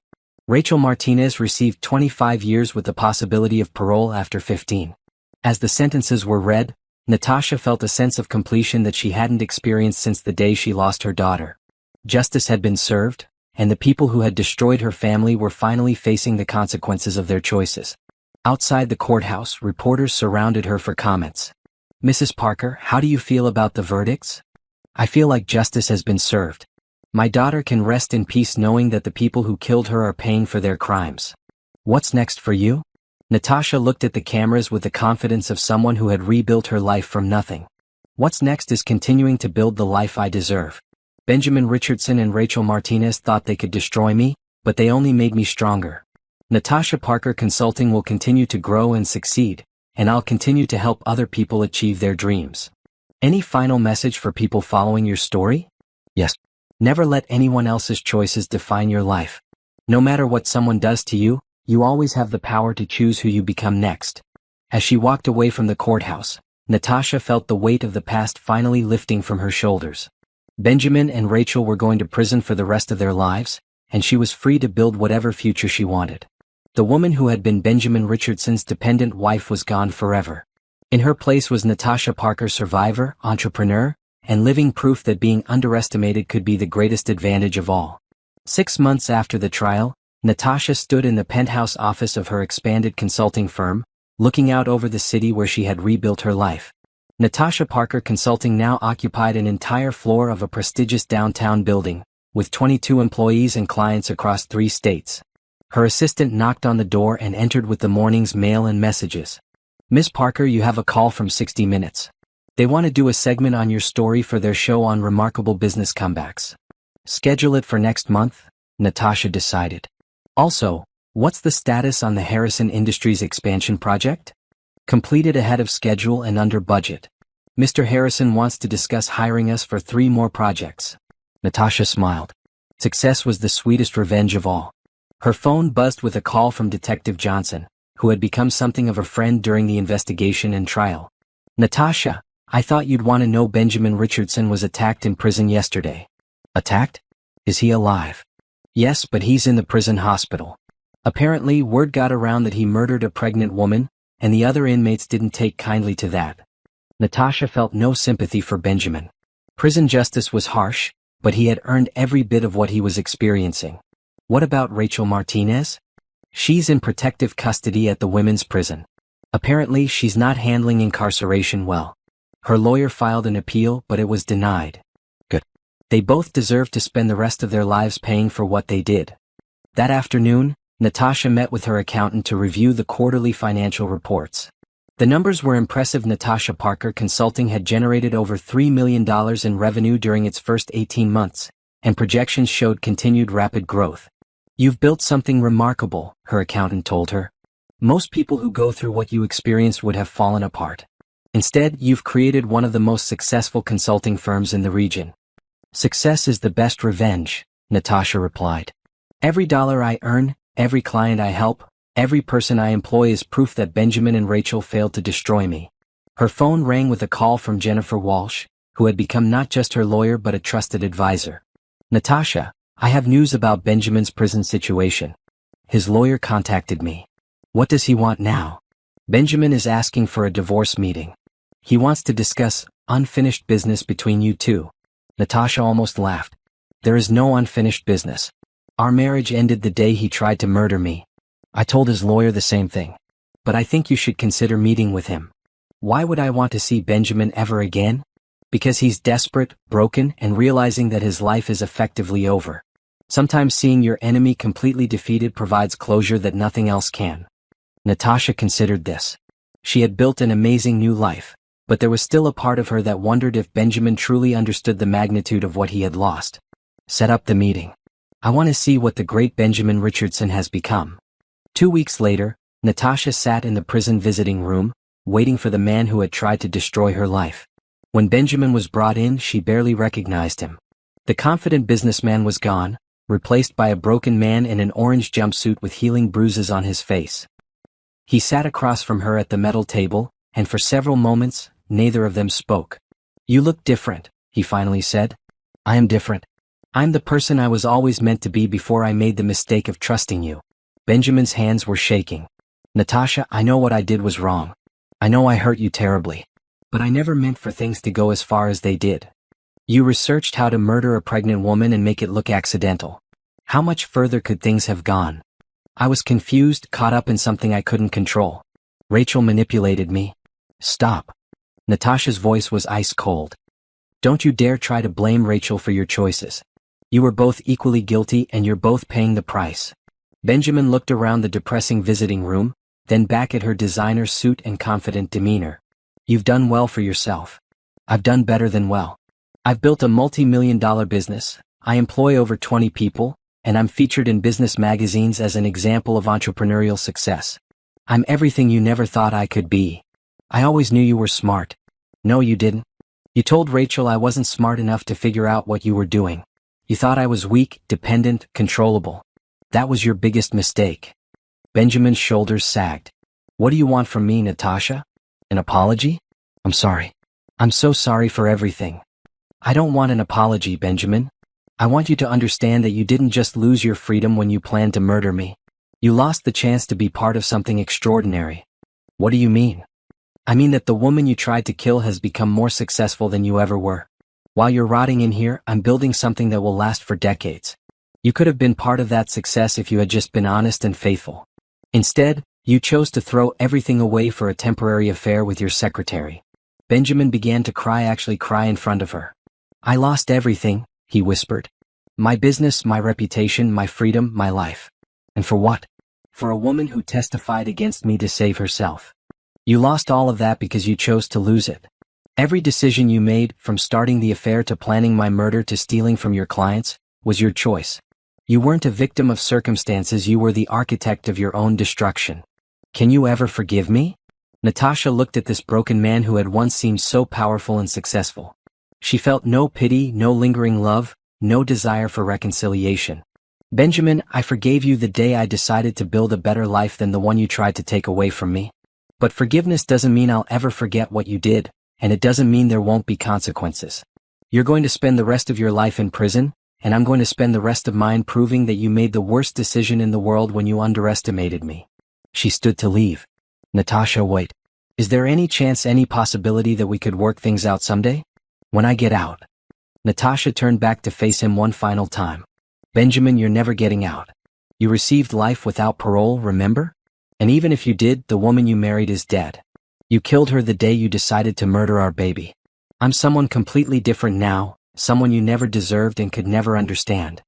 Rachel Martinez received 25 years with the possibility of parole after 15. As the sentences were read, Natasha felt a sense of completion that she hadn't experienced since the day she lost her daughter. Justice had been served, and the people who had destroyed her family were finally facing the consequences of their choices. Outside the courthouse, reporters surrounded her for comments. Mrs. Parker, how do you feel about the verdicts? I feel like justice has been served. My daughter can rest in peace knowing that the people who killed her are paying for their crimes. What's next for you? Natasha looked at the cameras with the confidence of someone who had rebuilt her life from nothing. What's next is continuing to build the life I deserve. Benjamin Richardson and Rachel Martinez thought they could destroy me, but they only made me stronger. Natasha Parker Consulting will continue to grow and succeed, and I'll continue to help other people achieve their dreams. Any final message for people following your story? Yes. Never let anyone else's choices define your life. No matter what someone does to you, you always have the power to choose who you become next. As she walked away from the courthouse, Natasha felt the weight of the past finally lifting from her shoulders. Benjamin and Rachel were going to prison for the rest of their lives, and she was free to build whatever future she wanted. The woman who had been Benjamin Richardson's dependent wife was gone forever. In her place was Natasha Parker, survivor, entrepreneur, and living proof that being underestimated could be the greatest advantage of all. 6 months after the trial, Natasha stood in the penthouse office of her expanded consulting firm, looking out over the city where she had rebuilt her life. Natasha Parker Consulting now occupied an entire floor of a prestigious downtown building, with 22 employees and clients across 3 states. Her assistant knocked on the door and entered with the morning's mail and messages. Miss Parker, you have a call from 60 Minutes. They want to do a segment on your story for their show on remarkable business comebacks. Schedule it for next month, Natasha decided. Also, what's the status on the Harrison Industries expansion project? Completed ahead of schedule and under budget. Mr. Harrison wants to discuss hiring us for 3 more projects. Natasha smiled. Success was the sweetest revenge of all. Her phone buzzed with a call from Detective Johnson, who had become something of a friend during the investigation and trial. Natasha, I thought you'd want to know Benjamin Richardson was attacked in prison yesterday. Attacked? Is he alive? Yes, but he's in the prison hospital. Apparently, word got around that he murdered a pregnant woman, and the other inmates didn't take kindly to that. Natasha felt no sympathy for Benjamin. Prison justice was harsh, but he had earned every bit of what he was experiencing. What about Rachel Martinez? She's in protective custody at the women's prison. Apparently, she's not handling incarceration well. Her lawyer filed an appeal, but it was denied. Good. They both deserve to spend the rest of their lives paying for what they did. That afternoon, Natasha met with her accountant to review the quarterly financial reports. The numbers were impressive. Natasha Parker Consulting had generated over $3 million in revenue during its first 18 months, and projections showed continued rapid growth. "You've built something remarkable," her accountant told her. "Most people who go through what you experienced would have fallen apart. Instead, you've created one of the most successful consulting firms in the region." "Success is the best revenge," Natasha replied. "Every dollar I earn, every client I help, every person I employ is proof that Benjamin and Rachel failed to destroy me." Her phone rang with a call from Jennifer Walsh, who had become not just her lawyer but a trusted advisor. "Natasha, I have news about Benjamin's prison situation. His lawyer contacted me." "What does he want now?" "Benjamin is asking for a divorce meeting. He wants to discuss unfinished business between you two." Natasha almost laughed. "There is no unfinished business. Our marriage ended the day he tried to murder me." I told his lawyer the same thing. "But I think you should consider meeting with him." "Why would I want to see Benjamin ever again?" "Because he's desperate, broken, and realizing that his life is effectively over. Sometimes seeing your enemy completely defeated provides closure that nothing else can." Natasha considered this. She had built an amazing new life, but there was still a part of her that wondered if Benjamin truly understood the magnitude of what he had lost. "Set up the meeting. I want to see what the great Benjamin Richardson has become." 2 weeks later, Natasha sat in the prison visiting room, waiting for the man who had tried to destroy her life. When Benjamin was brought in, she barely recognized him. The confident businessman was gone, replaced by a broken man in an orange jumpsuit with healing bruises on his face. He sat across from her at the metal table, and for several moments, neither of them spoke. "You look different," he finally said. "I am different. I'm the person I was always meant to be before I made the mistake of trusting you." Benjamin's hands were shaking. "Natasha, I know what I did was wrong. I know I hurt you terribly. But I never meant for things to go as far as they did. You researched how to murder a pregnant woman and make it look accidental. How much further could things have gone? I was confused, caught up in something I couldn't control. Rachel manipulated me." "Stop." Natasha's voice was ice cold. "Don't you dare try to blame Rachel for your choices. You were both equally guilty and you're both paying the price." Benjamin looked around the depressing visiting room, then back at her designer suit and confident demeanor. "You've done well for yourself. I've done better than well. I've built a multi-million-dollar business, I employ over 20 people, and I'm featured in business magazines as an example of entrepreneurial success. I'm everything you never thought I could be. I always knew you were smart." "No, you didn't. You told Rachel I wasn't smart enough to figure out what you were doing. You thought I was weak, dependent, controllable. That was your biggest mistake." Benjamin's shoulders sagged. "What do you want from me, Natasha? An apology?" "I'm sorry. I'm so sorry for everything." "I don't want an apology, Benjamin. I want you to understand that you didn't just lose your freedom when you planned to murder me. You lost the chance to be part of something extraordinary." "What do you mean?" "I mean that the woman you tried to kill has become more successful than you ever were. While you're rotting in here, I'm building something that will last for decades. You could have been part of that success if you had just been honest and faithful. Instead, you chose to throw everything away for a temporary affair with your secretary." Benjamin began to cry, actually cry in front of her. "I lost everything," he whispered. "My business, my reputation, my freedom, my life. And for what? For a woman who testified against me to save herself. You lost all of that because you chose to lose it. Every decision you made, from starting the affair to planning my murder to stealing from your clients, was your choice. You weren't a victim of circumstances, you were the architect of your own destruction. Can you ever forgive me?" Natasha looked at this broken man who had once seemed so powerful and successful. She felt no pity, no lingering love, no desire for reconciliation. "Benjamin, I forgave you the day I decided to build a better life than the one you tried to take away from me. But forgiveness doesn't mean I'll ever forget what you did, and it doesn't mean there won't be consequences. You're going to spend the rest of your life in prison, and I'm going to spend the rest of mine proving that you made the worst decision in the world when you underestimated me." She stood to leave. "Natasha, wait. Is there any chance, any possibility that we could work things out someday? When I get out?" Natasha turned back to face him one final time. "Benjamin, you're never getting out. You received life without parole, remember? And even if you did, the woman you married is dead. You killed her the day you decided to murder our baby. I'm someone completely different now, someone you never deserved and could never understand."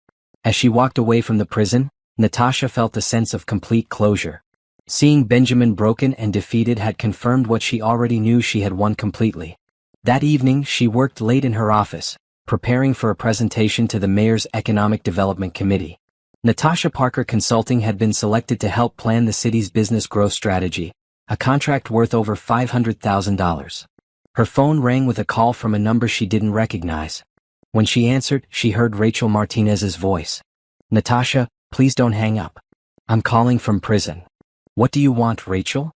As she walked away from the prison, Natasha felt a sense of complete closure. Seeing Benjamin broken and defeated had confirmed what she already knew: she had won completely. That evening she worked late in her office, preparing for a presentation to the mayor's Economic Development Committee. Natasha Parker Consulting had been selected to help plan the city's business growth strategy, a contract worth over $500,000. Her phone rang with a call from a number she didn't recognize. When she answered, she heard Rachel Martinez's voice. "Natasha, please don't hang up. I'm calling from prison." "What do you want, Rachel?"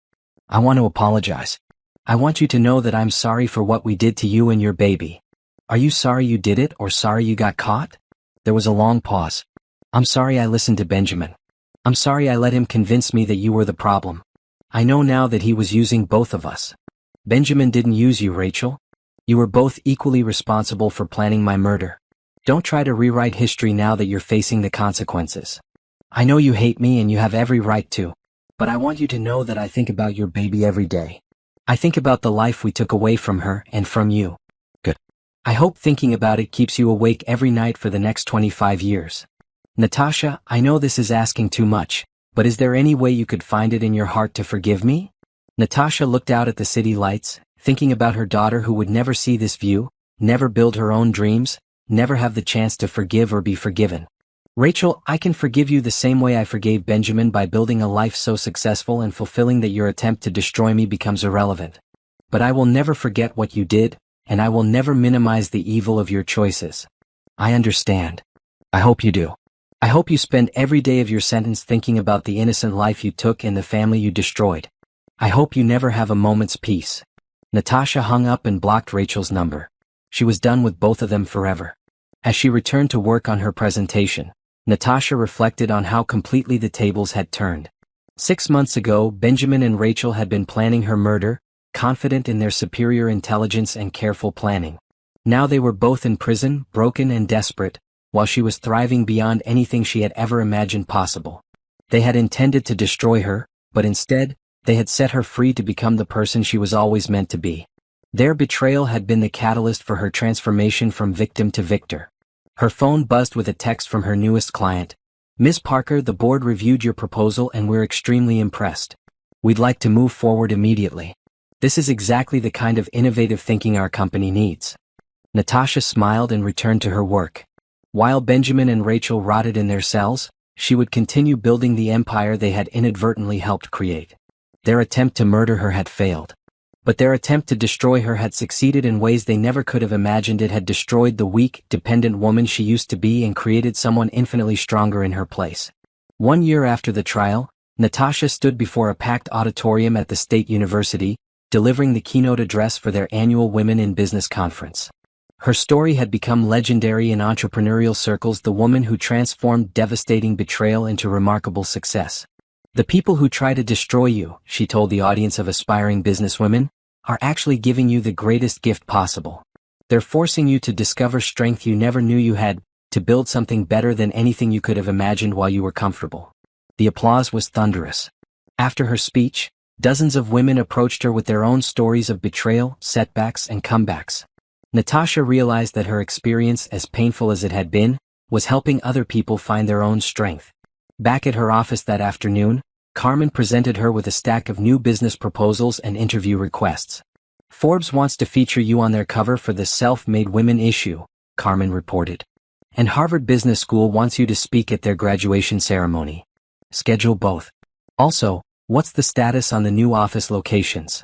"I want to apologize. I want you to know that I'm sorry for what we did to you and your baby." "Are you sorry you did it or sorry you got caught?" There was a long pause. "I'm sorry I listened to Benjamin. I'm sorry I let him convince me that you were the problem. I know now that he was using both of us." "Benjamin didn't use you, Rachel. You were both equally responsible for planning my murder. Don't try to rewrite history now that you're facing the consequences. I know you hate me and you have every right to, but I want you to know that I think about your baby every day. I think about the life we took away from her and from you. Good. I hope thinking about it keeps you awake every night for the next 25 years. Natasha, I know this is asking too much, but is there any way you could find it in your heart to forgive me?" Natasha looked out at the city lights, thinking about her daughter who would never see this view, never build her own dreams, never have the chance to forgive or be forgiven. "Rachel, I can forgive you the same way I forgave Benjamin, by building a life so successful and fulfilling that your attempt to destroy me becomes irrelevant. But I will never forget what you did, and I will never minimize the evil of your choices." "I understand. I hope you do. I hope you spend every day of your sentence thinking about the innocent life you took and the family you destroyed. I hope you never have a moment's peace." Natasha hung up and blocked Rachel's number. She was done with both of them forever. As she returned to work on her presentation, Natasha reflected on how completely the tables had turned. 6 months ago, Benjamin and Rachel had been planning her murder, confident in their superior intelligence and careful planning. Now they were both in prison, broken and desperate, while she was thriving beyond anything she had ever imagined possible. They had intended to destroy her, but instead, they had set her free to become the person she was always meant to be. Their betrayal had been the catalyst for her transformation from victim to victor. Her phone buzzed with a text from her newest client. "Ms. Parker, the board reviewed your proposal and we're extremely impressed. We'd like to move forward immediately. This is exactly the kind of innovative thinking our company needs." Natasha smiled and returned to her work. While Benjamin and Rachel rotted in their cells, she would continue building the empire they had inadvertently helped create. Their attempt to murder her had failed. But their attempt to destroy her had succeeded in ways they never could have imagined. It had destroyed the weak, dependent woman she used to be and created someone infinitely stronger in her place. 1 year after the trial, Natasha stood before a packed auditorium at the State University, delivering the keynote address for their annual Women in Business conference. Her story had become legendary in entrepreneurial circles: the woman who transformed devastating betrayal into remarkable success. "The people who try to destroy you," she told the audience of aspiring businesswomen, "are actually giving you the greatest gift possible. They're forcing you to discover strength you never knew you had, to build something better than anything you could have imagined while you were comfortable." The applause was thunderous. After her speech, dozens of women approached her with their own stories of betrayal, setbacks, and comebacks. Natasha realized that her experience, as painful as it had been, was helping other people find their own strength. Back at her office that afternoon, Carmen presented her with a stack of new business proposals and interview requests. "Forbes wants to feature you on their cover for the Self-Made Women issue," Carmen reported. "And Harvard Business School wants you to speak at their graduation ceremony. Schedule both. Also, what's the status on the new office locations?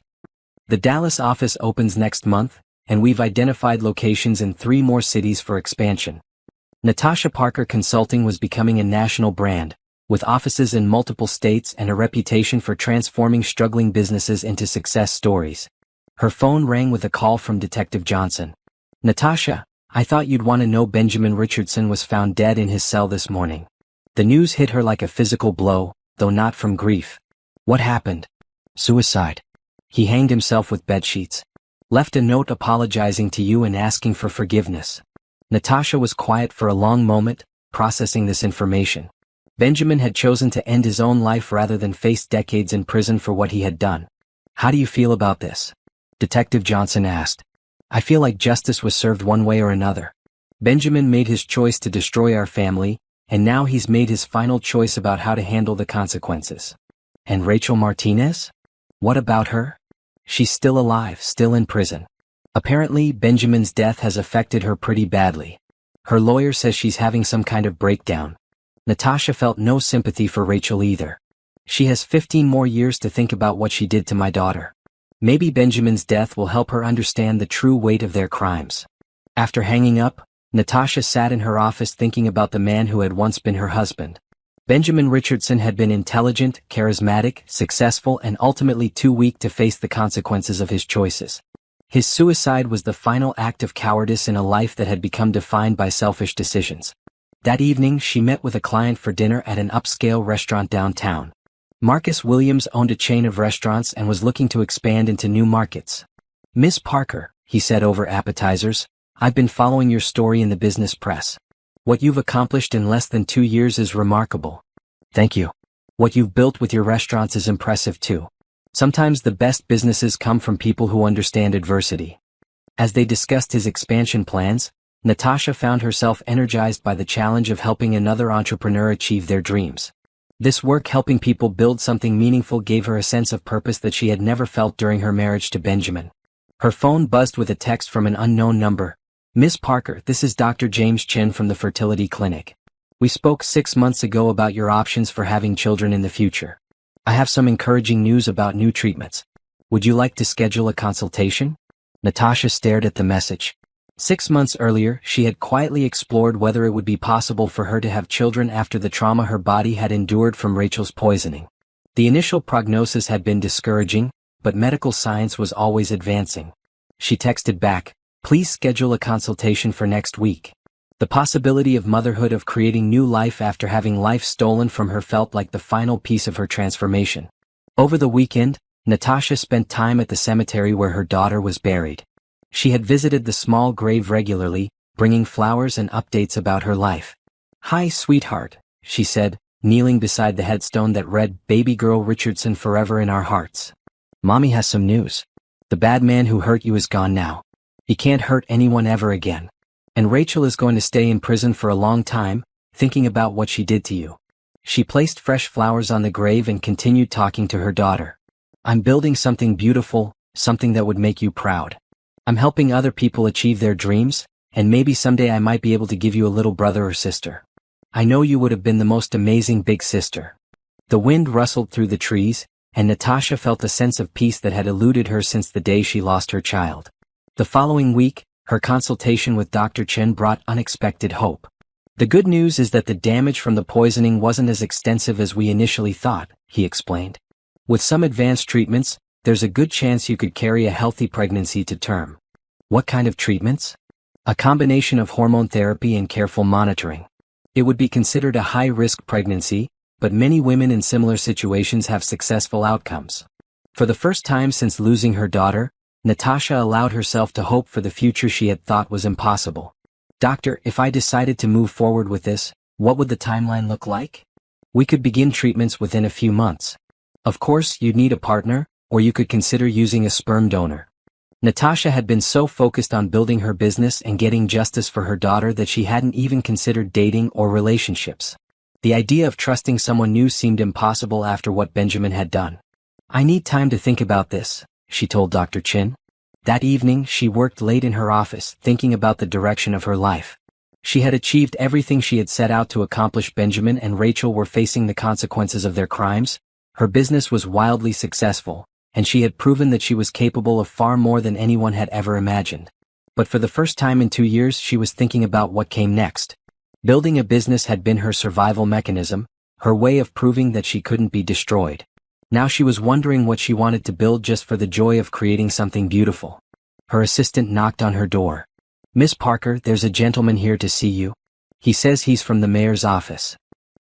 The Dallas office opens next month, and we've identified locations in 3 more cities for expansion." Natasha Parker Consulting was becoming a national brand, with offices in multiple states and a reputation for transforming struggling businesses into success stories. Her phone rang with a call from Detective Johnson. "Natasha, I thought you'd want to know Benjamin Richardson was found dead in his cell this morning." The news hit her like a physical blow, though not from grief. "What happened?" "Suicide. He hanged himself with bedsheets. Left a note apologizing to you and asking for forgiveness." Natasha was quiet for a long moment, processing this information. Benjamin had chosen to end his own life rather than face decades in prison for what he had done. "How do you feel about this?" Detective Johnson asked. "I feel like justice was served one way or another. Benjamin made his choice to destroy our family, and now he's made his final choice about how to handle the consequences. And Rachel Martinez? What about her? She's still alive, still in prison. Apparently, Benjamin's death has affected her pretty badly. Her lawyer says she's having some kind of breakdown. Natasha felt no sympathy for Rachel either. She has 15 more years to think about what she did to my daughter. Maybe Benjamin's death will help her understand the true weight of their crimes. After hanging up, Natasha sat in her office thinking about the man who had once been her husband. Benjamin Richardson had been intelligent, charismatic, successful, and ultimately too weak to face the consequences of his choices. His suicide was the final act of cowardice in a life that had become defined by selfish decisions. That evening, she met with a client for dinner at an upscale restaurant downtown. Marcus Williams owned a chain of restaurants and was looking to expand into new markets. "Miss Parker," he said over appetizers, "I've been following your story in the business press. What you've accomplished in less than 2 years is remarkable." "Thank you. What you've built with your restaurants is impressive too. Sometimes the best businesses come from people who understand adversity." As they discussed his expansion plans, Natasha found herself energized by the challenge of helping another entrepreneur achieve their dreams. This work helping people build something meaningful gave her a sense of purpose that she had never felt during her marriage to Benjamin. Her phone buzzed with a text from an unknown number. "Miss Parker, this is Dr. James Chin from the fertility clinic. We spoke 6 months ago about your options for having children in the future. I have some encouraging news about new treatments. Would you like to schedule a consultation?" Natasha stared at the message. 6 months earlier, she had quietly explored whether it would be possible for her to have children after the trauma her body had endured from Rachel's poisoning. The initial prognosis had been discouraging, but medical science was always advancing. She texted back, "Please schedule a consultation for next week." The possibility of motherhood, of creating new life after having life stolen from her, felt like the final piece of her transformation. Over the weekend, Natasha spent time at the cemetery where her daughter was buried. She had visited the small grave regularly, bringing flowers and updates about her life. "Hi, sweetheart," she said, kneeling beside the headstone that read, "Baby girl Richardson forever in our hearts. Mommy has some news. The bad man who hurt you is gone now. He can't hurt anyone ever again. And Rachel is going to stay in prison for a long time, thinking about what she did to you." She placed fresh flowers on the grave and continued talking to her daughter. "I'm building something beautiful, something that would make you proud. I'm helping other people achieve their dreams, and maybe someday I might be able to give you a little brother or sister. I know you would have been the most amazing big sister." The wind rustled through the trees, and Natasha felt a sense of peace that had eluded her since the day she lost her child. The following week, her consultation with Dr. Chen brought unexpected hope. "The good news is that the damage from the poisoning wasn't as extensive as we initially thought," he explained. "With some advanced treatments, there's a good chance you could carry a healthy pregnancy to term." "What kind of treatments?" "A combination of hormone therapy and careful monitoring. It would be considered a high-risk pregnancy, but many women in similar situations have successful outcomes." For the first time since losing her daughter, Natasha allowed herself to hope for the future she had thought was impossible. "Doctor, if I decided to move forward with this, what would the timeline look like?" "We could begin treatments within a few months. Of course, you'd need a partner, or you could consider using a sperm donor." Natasha had been so focused on building her business and getting justice for her daughter that she hadn't even considered dating or relationships. The idea of trusting someone new seemed impossible after what Benjamin had done. "I need time to think about this," she told Dr. Chin. That evening, she worked late in her office, thinking about the direction of her life. She had achieved everything she had set out to accomplish. Benjamin and Rachel were facing the consequences of their crimes. Her business was wildly successful, and she had proven that she was capable of far more than anyone had ever imagined. But for the first time in 2 years, she was thinking about what came next. Building a business had been her survival mechanism, her way of proving that she couldn't be destroyed. Now she was wondering what she wanted to build just for the joy of creating something beautiful. Her assistant knocked on her door. "Miss Parker, there's a gentleman here to see you. He says he's from the mayor's office."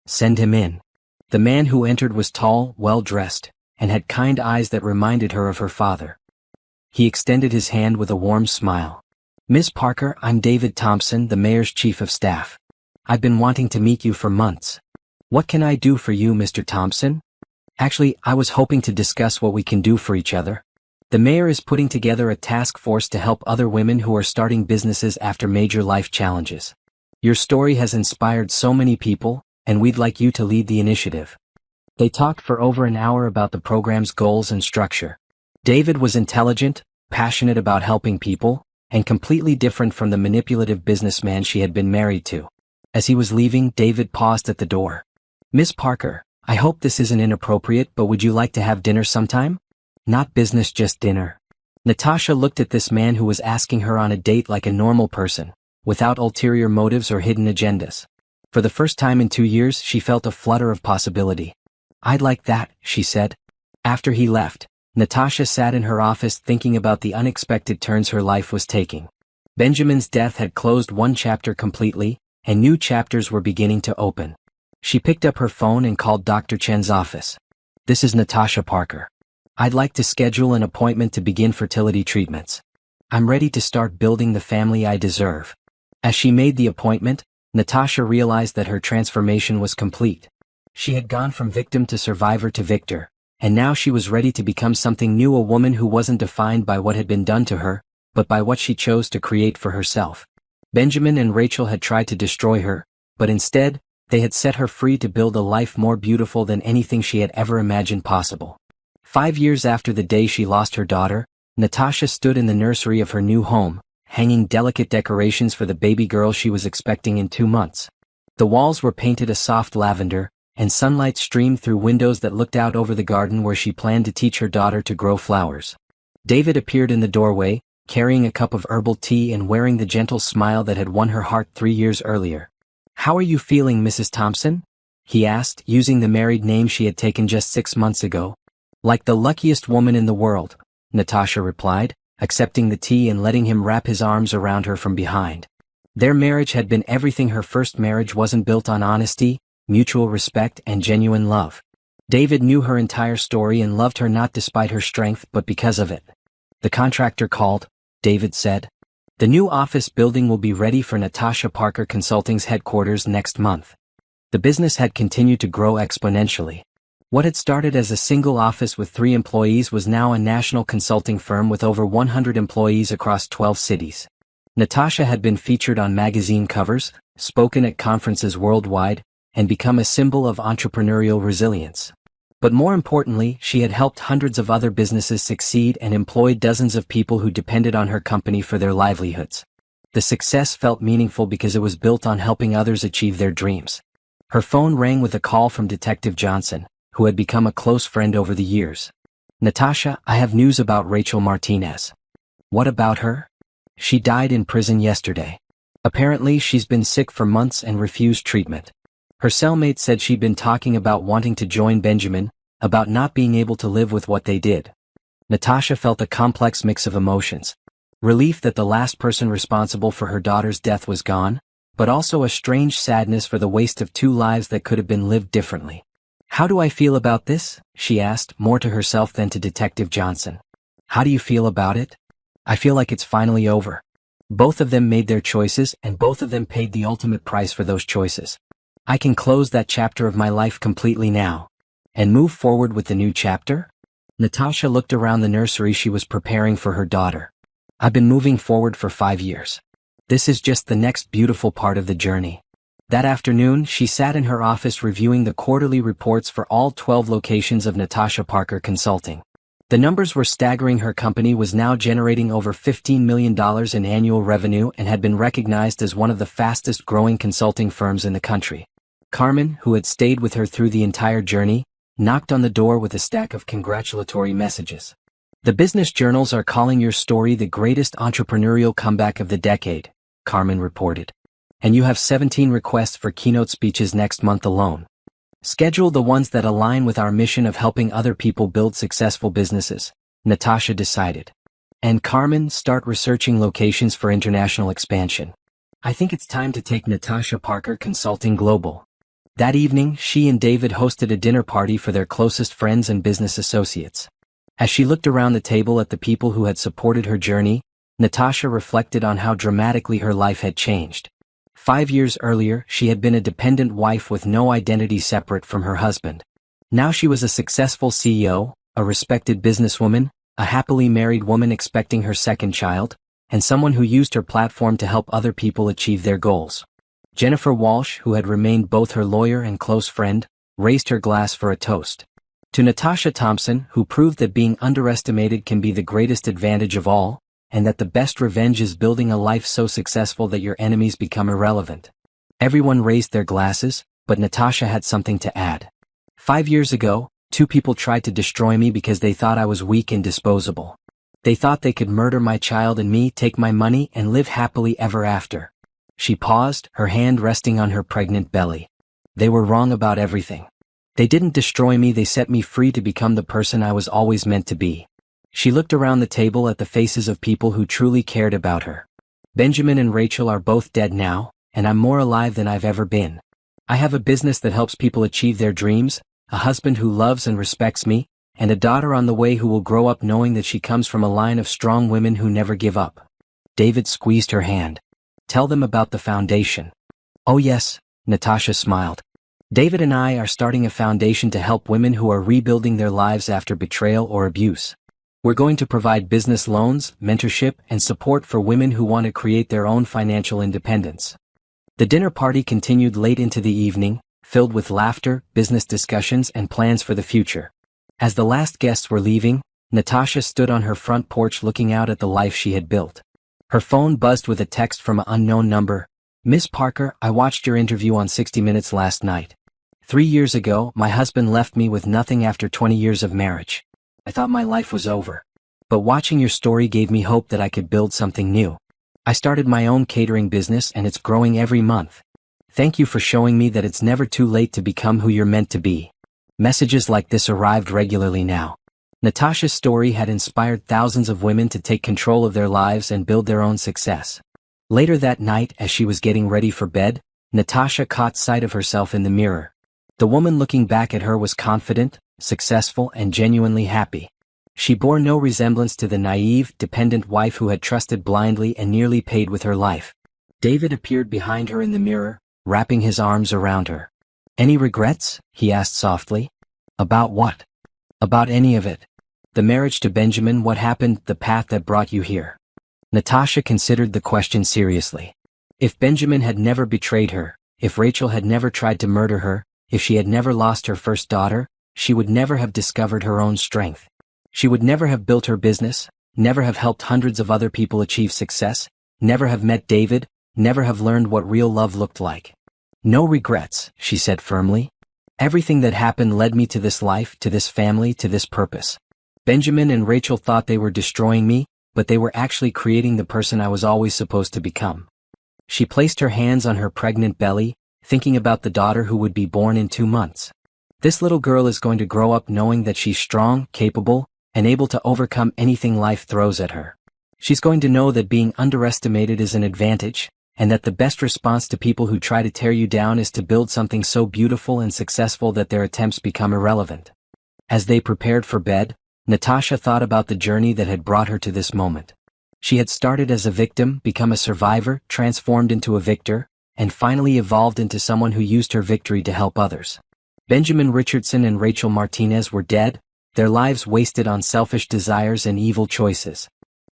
"Send him in." The man who entered was tall, well-dressed, and had kind eyes that reminded her of her father. He extended his hand with a warm smile. "Miss Parker, I'm David Thompson, the mayor's chief of staff. I've been wanting to meet you for months." "What can I do for you, Mr. Thompson?" "Actually, I was hoping to discuss what we can do for each other. The mayor is putting together a task force to help other women who are starting businesses after major life challenges. Your story has inspired so many people, and we'd like you to lead the initiative." They talked for over an hour about the program's goals and structure. David was intelligent, passionate about helping people, and completely different from the manipulative businessman she had been married to. As he was leaving, David paused at the door. "Miss Parker, I hope this isn't inappropriate, but would you like to have dinner sometime?" "Not business, just dinner." Natasha looked at this man who was asking her on a date like a normal person, without ulterior motives or hidden agendas. For the first time in 2 years, she felt a flutter of possibility. "I'd like that," she said. After he left, Natasha sat in her office thinking about the unexpected turns her life was taking. Benjamin's death had closed one chapter completely, and new chapters were beginning to open. She picked up her phone and called Dr. Chen's office. "This is Natasha Parker. I'd like to schedule an appointment to begin fertility treatments. I'm ready to start building the family I deserve." As she made the appointment, Natasha realized that her transformation was complete. She had gone from victim to survivor to victor, and now she was ready to become something new, a woman who wasn't defined by what had been done to her, but by what she chose to create for herself. Benjamin and Rachel had tried to destroy her, but instead, they had set her free to build a life more beautiful than anything she had ever imagined possible. 5 years after the day she lost her daughter, Natasha stood in the nursery of her new home, hanging delicate decorations for the baby girl she was expecting in 2 months. The walls were painted a soft lavender, and sunlight streamed through windows that looked out over the garden where she planned to teach her daughter to grow flowers. David appeared in the doorway, carrying a cup of herbal tea and wearing the gentle smile that had won her heart 3 years earlier. "How are you feeling, Mrs. Thompson?" he asked, using the married name she had taken just 6 months ago. "Like the luckiest woman in the world," Natasha replied, accepting the tea and letting him wrap his arms around her from behind. Their marriage had been everything her first marriage wasn't, built on honesty, mutual respect, and genuine love. David knew her entire story and loved her not despite her strength but because of it. "The contractor called," David said. "The new office building will be ready for Natasha Parker Consulting's headquarters next month." The business had continued to grow exponentially. What had started as a single office with 3 employees was now a national consulting firm with over 100 employees across 12 cities. Natasha had been featured on magazine covers, spoken at conferences worldwide, and become a symbol of entrepreneurial resilience. But more importantly, she had helped hundreds of other businesses succeed and employed dozens of people who depended on her company for their livelihoods. The success felt meaningful because it was built on helping others achieve their dreams. Her phone rang with a call from Detective Johnson, who had become a close friend over the years. "Natasha, I have news about Rachel Martinez." "What about her?" "She died in prison yesterday. Apparently she's been sick for months and refused treatment. Her cellmate said she'd been talking about wanting to join Benjamin, about not being able to live with what they did." Natasha felt a complex mix of emotions. Relief that the last person responsible for her daughter's death was gone, but also a strange sadness for the waste of 2 lives that could have been lived differently. "How do I feel about this?" she asked, more to herself than to Detective Johnson. "How do you feel about it?" "I feel like it's finally over. Both of them made their choices and both of them paid the ultimate price for those choices. I can close that chapter of my life completely now. And move forward with the new chapter?" Natasha looked around the nursery she was preparing for her daughter. "I've been moving forward for 5 years. This is just the next beautiful part of the journey." That afternoon, she sat in her office reviewing the quarterly reports for all 12 locations of Natasha Parker Consulting. The numbers were staggering. Her company was now generating over $15 million in annual revenue and had been recognized as one of the fastest growing consulting firms in the country. Carmen, who had stayed with her through the entire journey, knocked on the door with a stack of congratulatory messages. "The business journals are calling your story the greatest entrepreneurial comeback of the decade," Carmen reported. "And you have 17 requests for keynote speeches next month alone. Schedule the ones that align with our mission of helping other people build successful businesses," Natasha decided. "And Carmen, start researching locations for international expansion. I think it's time to take Natasha Parker Consulting global." That evening, she and David hosted a dinner party for their closest friends and business associates. As she looked around the table at the people who had supported her journey, Natasha reflected on how dramatically her life had changed. 5 years earlier, she had been a dependent wife with no identity separate from her husband. Now she was a successful CEO, a respected businesswoman, a happily married woman expecting her second child, and someone who used her platform to help other people achieve their goals. Jennifer Walsh, who had remained both her lawyer and close friend, raised her glass for a toast. To Natasha Thompson, who proved that being underestimated can be the greatest advantage of all, and that the best revenge is building a life so successful that your enemies become irrelevant. Everyone raised their glasses, but Natasha had something to add. 5 years ago, 2 people tried to destroy me because they thought I was weak and disposable. They thought they could murder my child and me, take my money, and live happily ever after. She paused, her hand resting on her pregnant belly. They were wrong about everything. They didn't destroy me, they set me free to become the person I was always meant to be. She looked around the table at the faces of people who truly cared about her. Benjamin and Rachel are both dead now, and I'm more alive than I've ever been. I have a business that helps people achieve their dreams, a husband who loves and respects me, and a daughter on the way who will grow up knowing that she comes from a line of strong women who never give up. David squeezed her hand. Tell them about the foundation. Oh yes, Natasha smiled. David and I are starting a foundation to help women who are rebuilding their lives after betrayal or abuse. We're going to provide business loans, mentorship, and support for women who want to create their own financial independence. The dinner party continued late into the evening, filled with laughter, business discussions, and plans for the future. As the last guests were leaving, Natasha stood on her front porch looking out at the life she had built. Her phone buzzed with a text from an unknown number. Miss Parker, I watched your interview on 60 Minutes last night. 3 years ago, my husband left me with nothing after 20 years of marriage. I thought my life was over. But watching your story gave me hope that I could build something new. I started my own catering business and it's growing every month. Thank you for showing me that it's never too late to become who you're meant to be. Messages like this arrived regularly now. Natasha's story had inspired thousands of women to take control of their lives and build their own success. Later that night, as she was getting ready for bed, Natasha caught sight of herself in the mirror. The woman looking back at her was confident, successful, and genuinely happy. She bore no resemblance to the naive, dependent wife who had trusted blindly and nearly paid with her life. David appeared behind her in the mirror, wrapping his arms around her. Any regrets? He asked softly. About what? About any of it. The marriage to Benjamin, what happened, the path that brought you here. Natasha considered the question seriously. If Benjamin had never betrayed her, if Rachel had never tried to murder her, if she had never lost her first daughter, she would never have discovered her own strength. She would never have built her business, never have helped hundreds of other people achieve success, never have met David, never have learned what real love looked like. No regrets, she said firmly. Everything that happened led me to this life, to this family, to this purpose. Benjamin and Rachel thought they were destroying me, but they were actually creating the person I was always supposed to become. She placed her hands on her pregnant belly, thinking about the daughter who would be born in 2 months. This little girl is going to grow up knowing that she's strong, capable, and able to overcome anything life throws at her. She's going to know that being underestimated is an advantage, and that the best response to people who try to tear you down is to build something so beautiful and successful that their attempts become irrelevant. As they prepared for bed, Natasha thought about the journey that had brought her to this moment. She had started as a victim, become a survivor, transformed into a victor, and finally evolved into someone who used her victory to help others. Benjamin Richardson and Rachel Martinez were dead, their lives wasted on selfish desires and evil choices.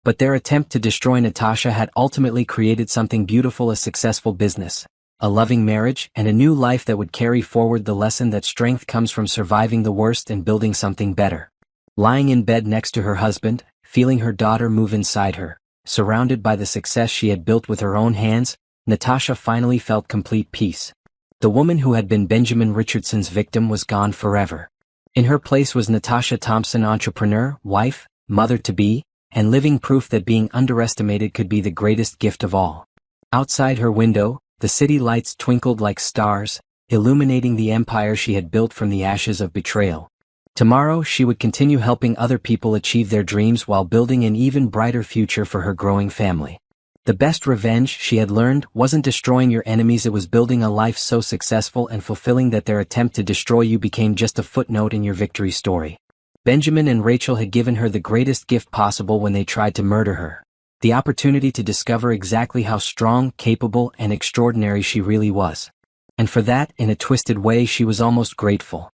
But their attempt to destroy Natasha had ultimately created something beautiful: a successful business, a loving marriage, and a new life that would carry forward the lesson that strength comes from surviving the worst and building something better. Lying in bed next to her husband, feeling her daughter move inside her, surrounded by the success she had built with her own hands, Natasha finally felt complete peace. The woman who had been Benjamin Richardson's victim was gone forever. In her place was Natasha Thompson, entrepreneur, wife, mother-to-be, and living proof that being underestimated could be the greatest gift of all. Outside her window, the city lights twinkled like stars, illuminating the empire she had built from the ashes of betrayal. Tomorrow she would continue helping other people achieve their dreams while building an even brighter future for her growing family. The best revenge, she had learned, wasn't destroying your enemies, it was building a life so successful and fulfilling that their attempt to destroy you became just a footnote in your victory story. Benjamin and Rachel had given her the greatest gift possible when they tried to murder her: the opportunity to discover exactly how strong, capable, and extraordinary she really was. And for that, in a twisted way, she was almost grateful.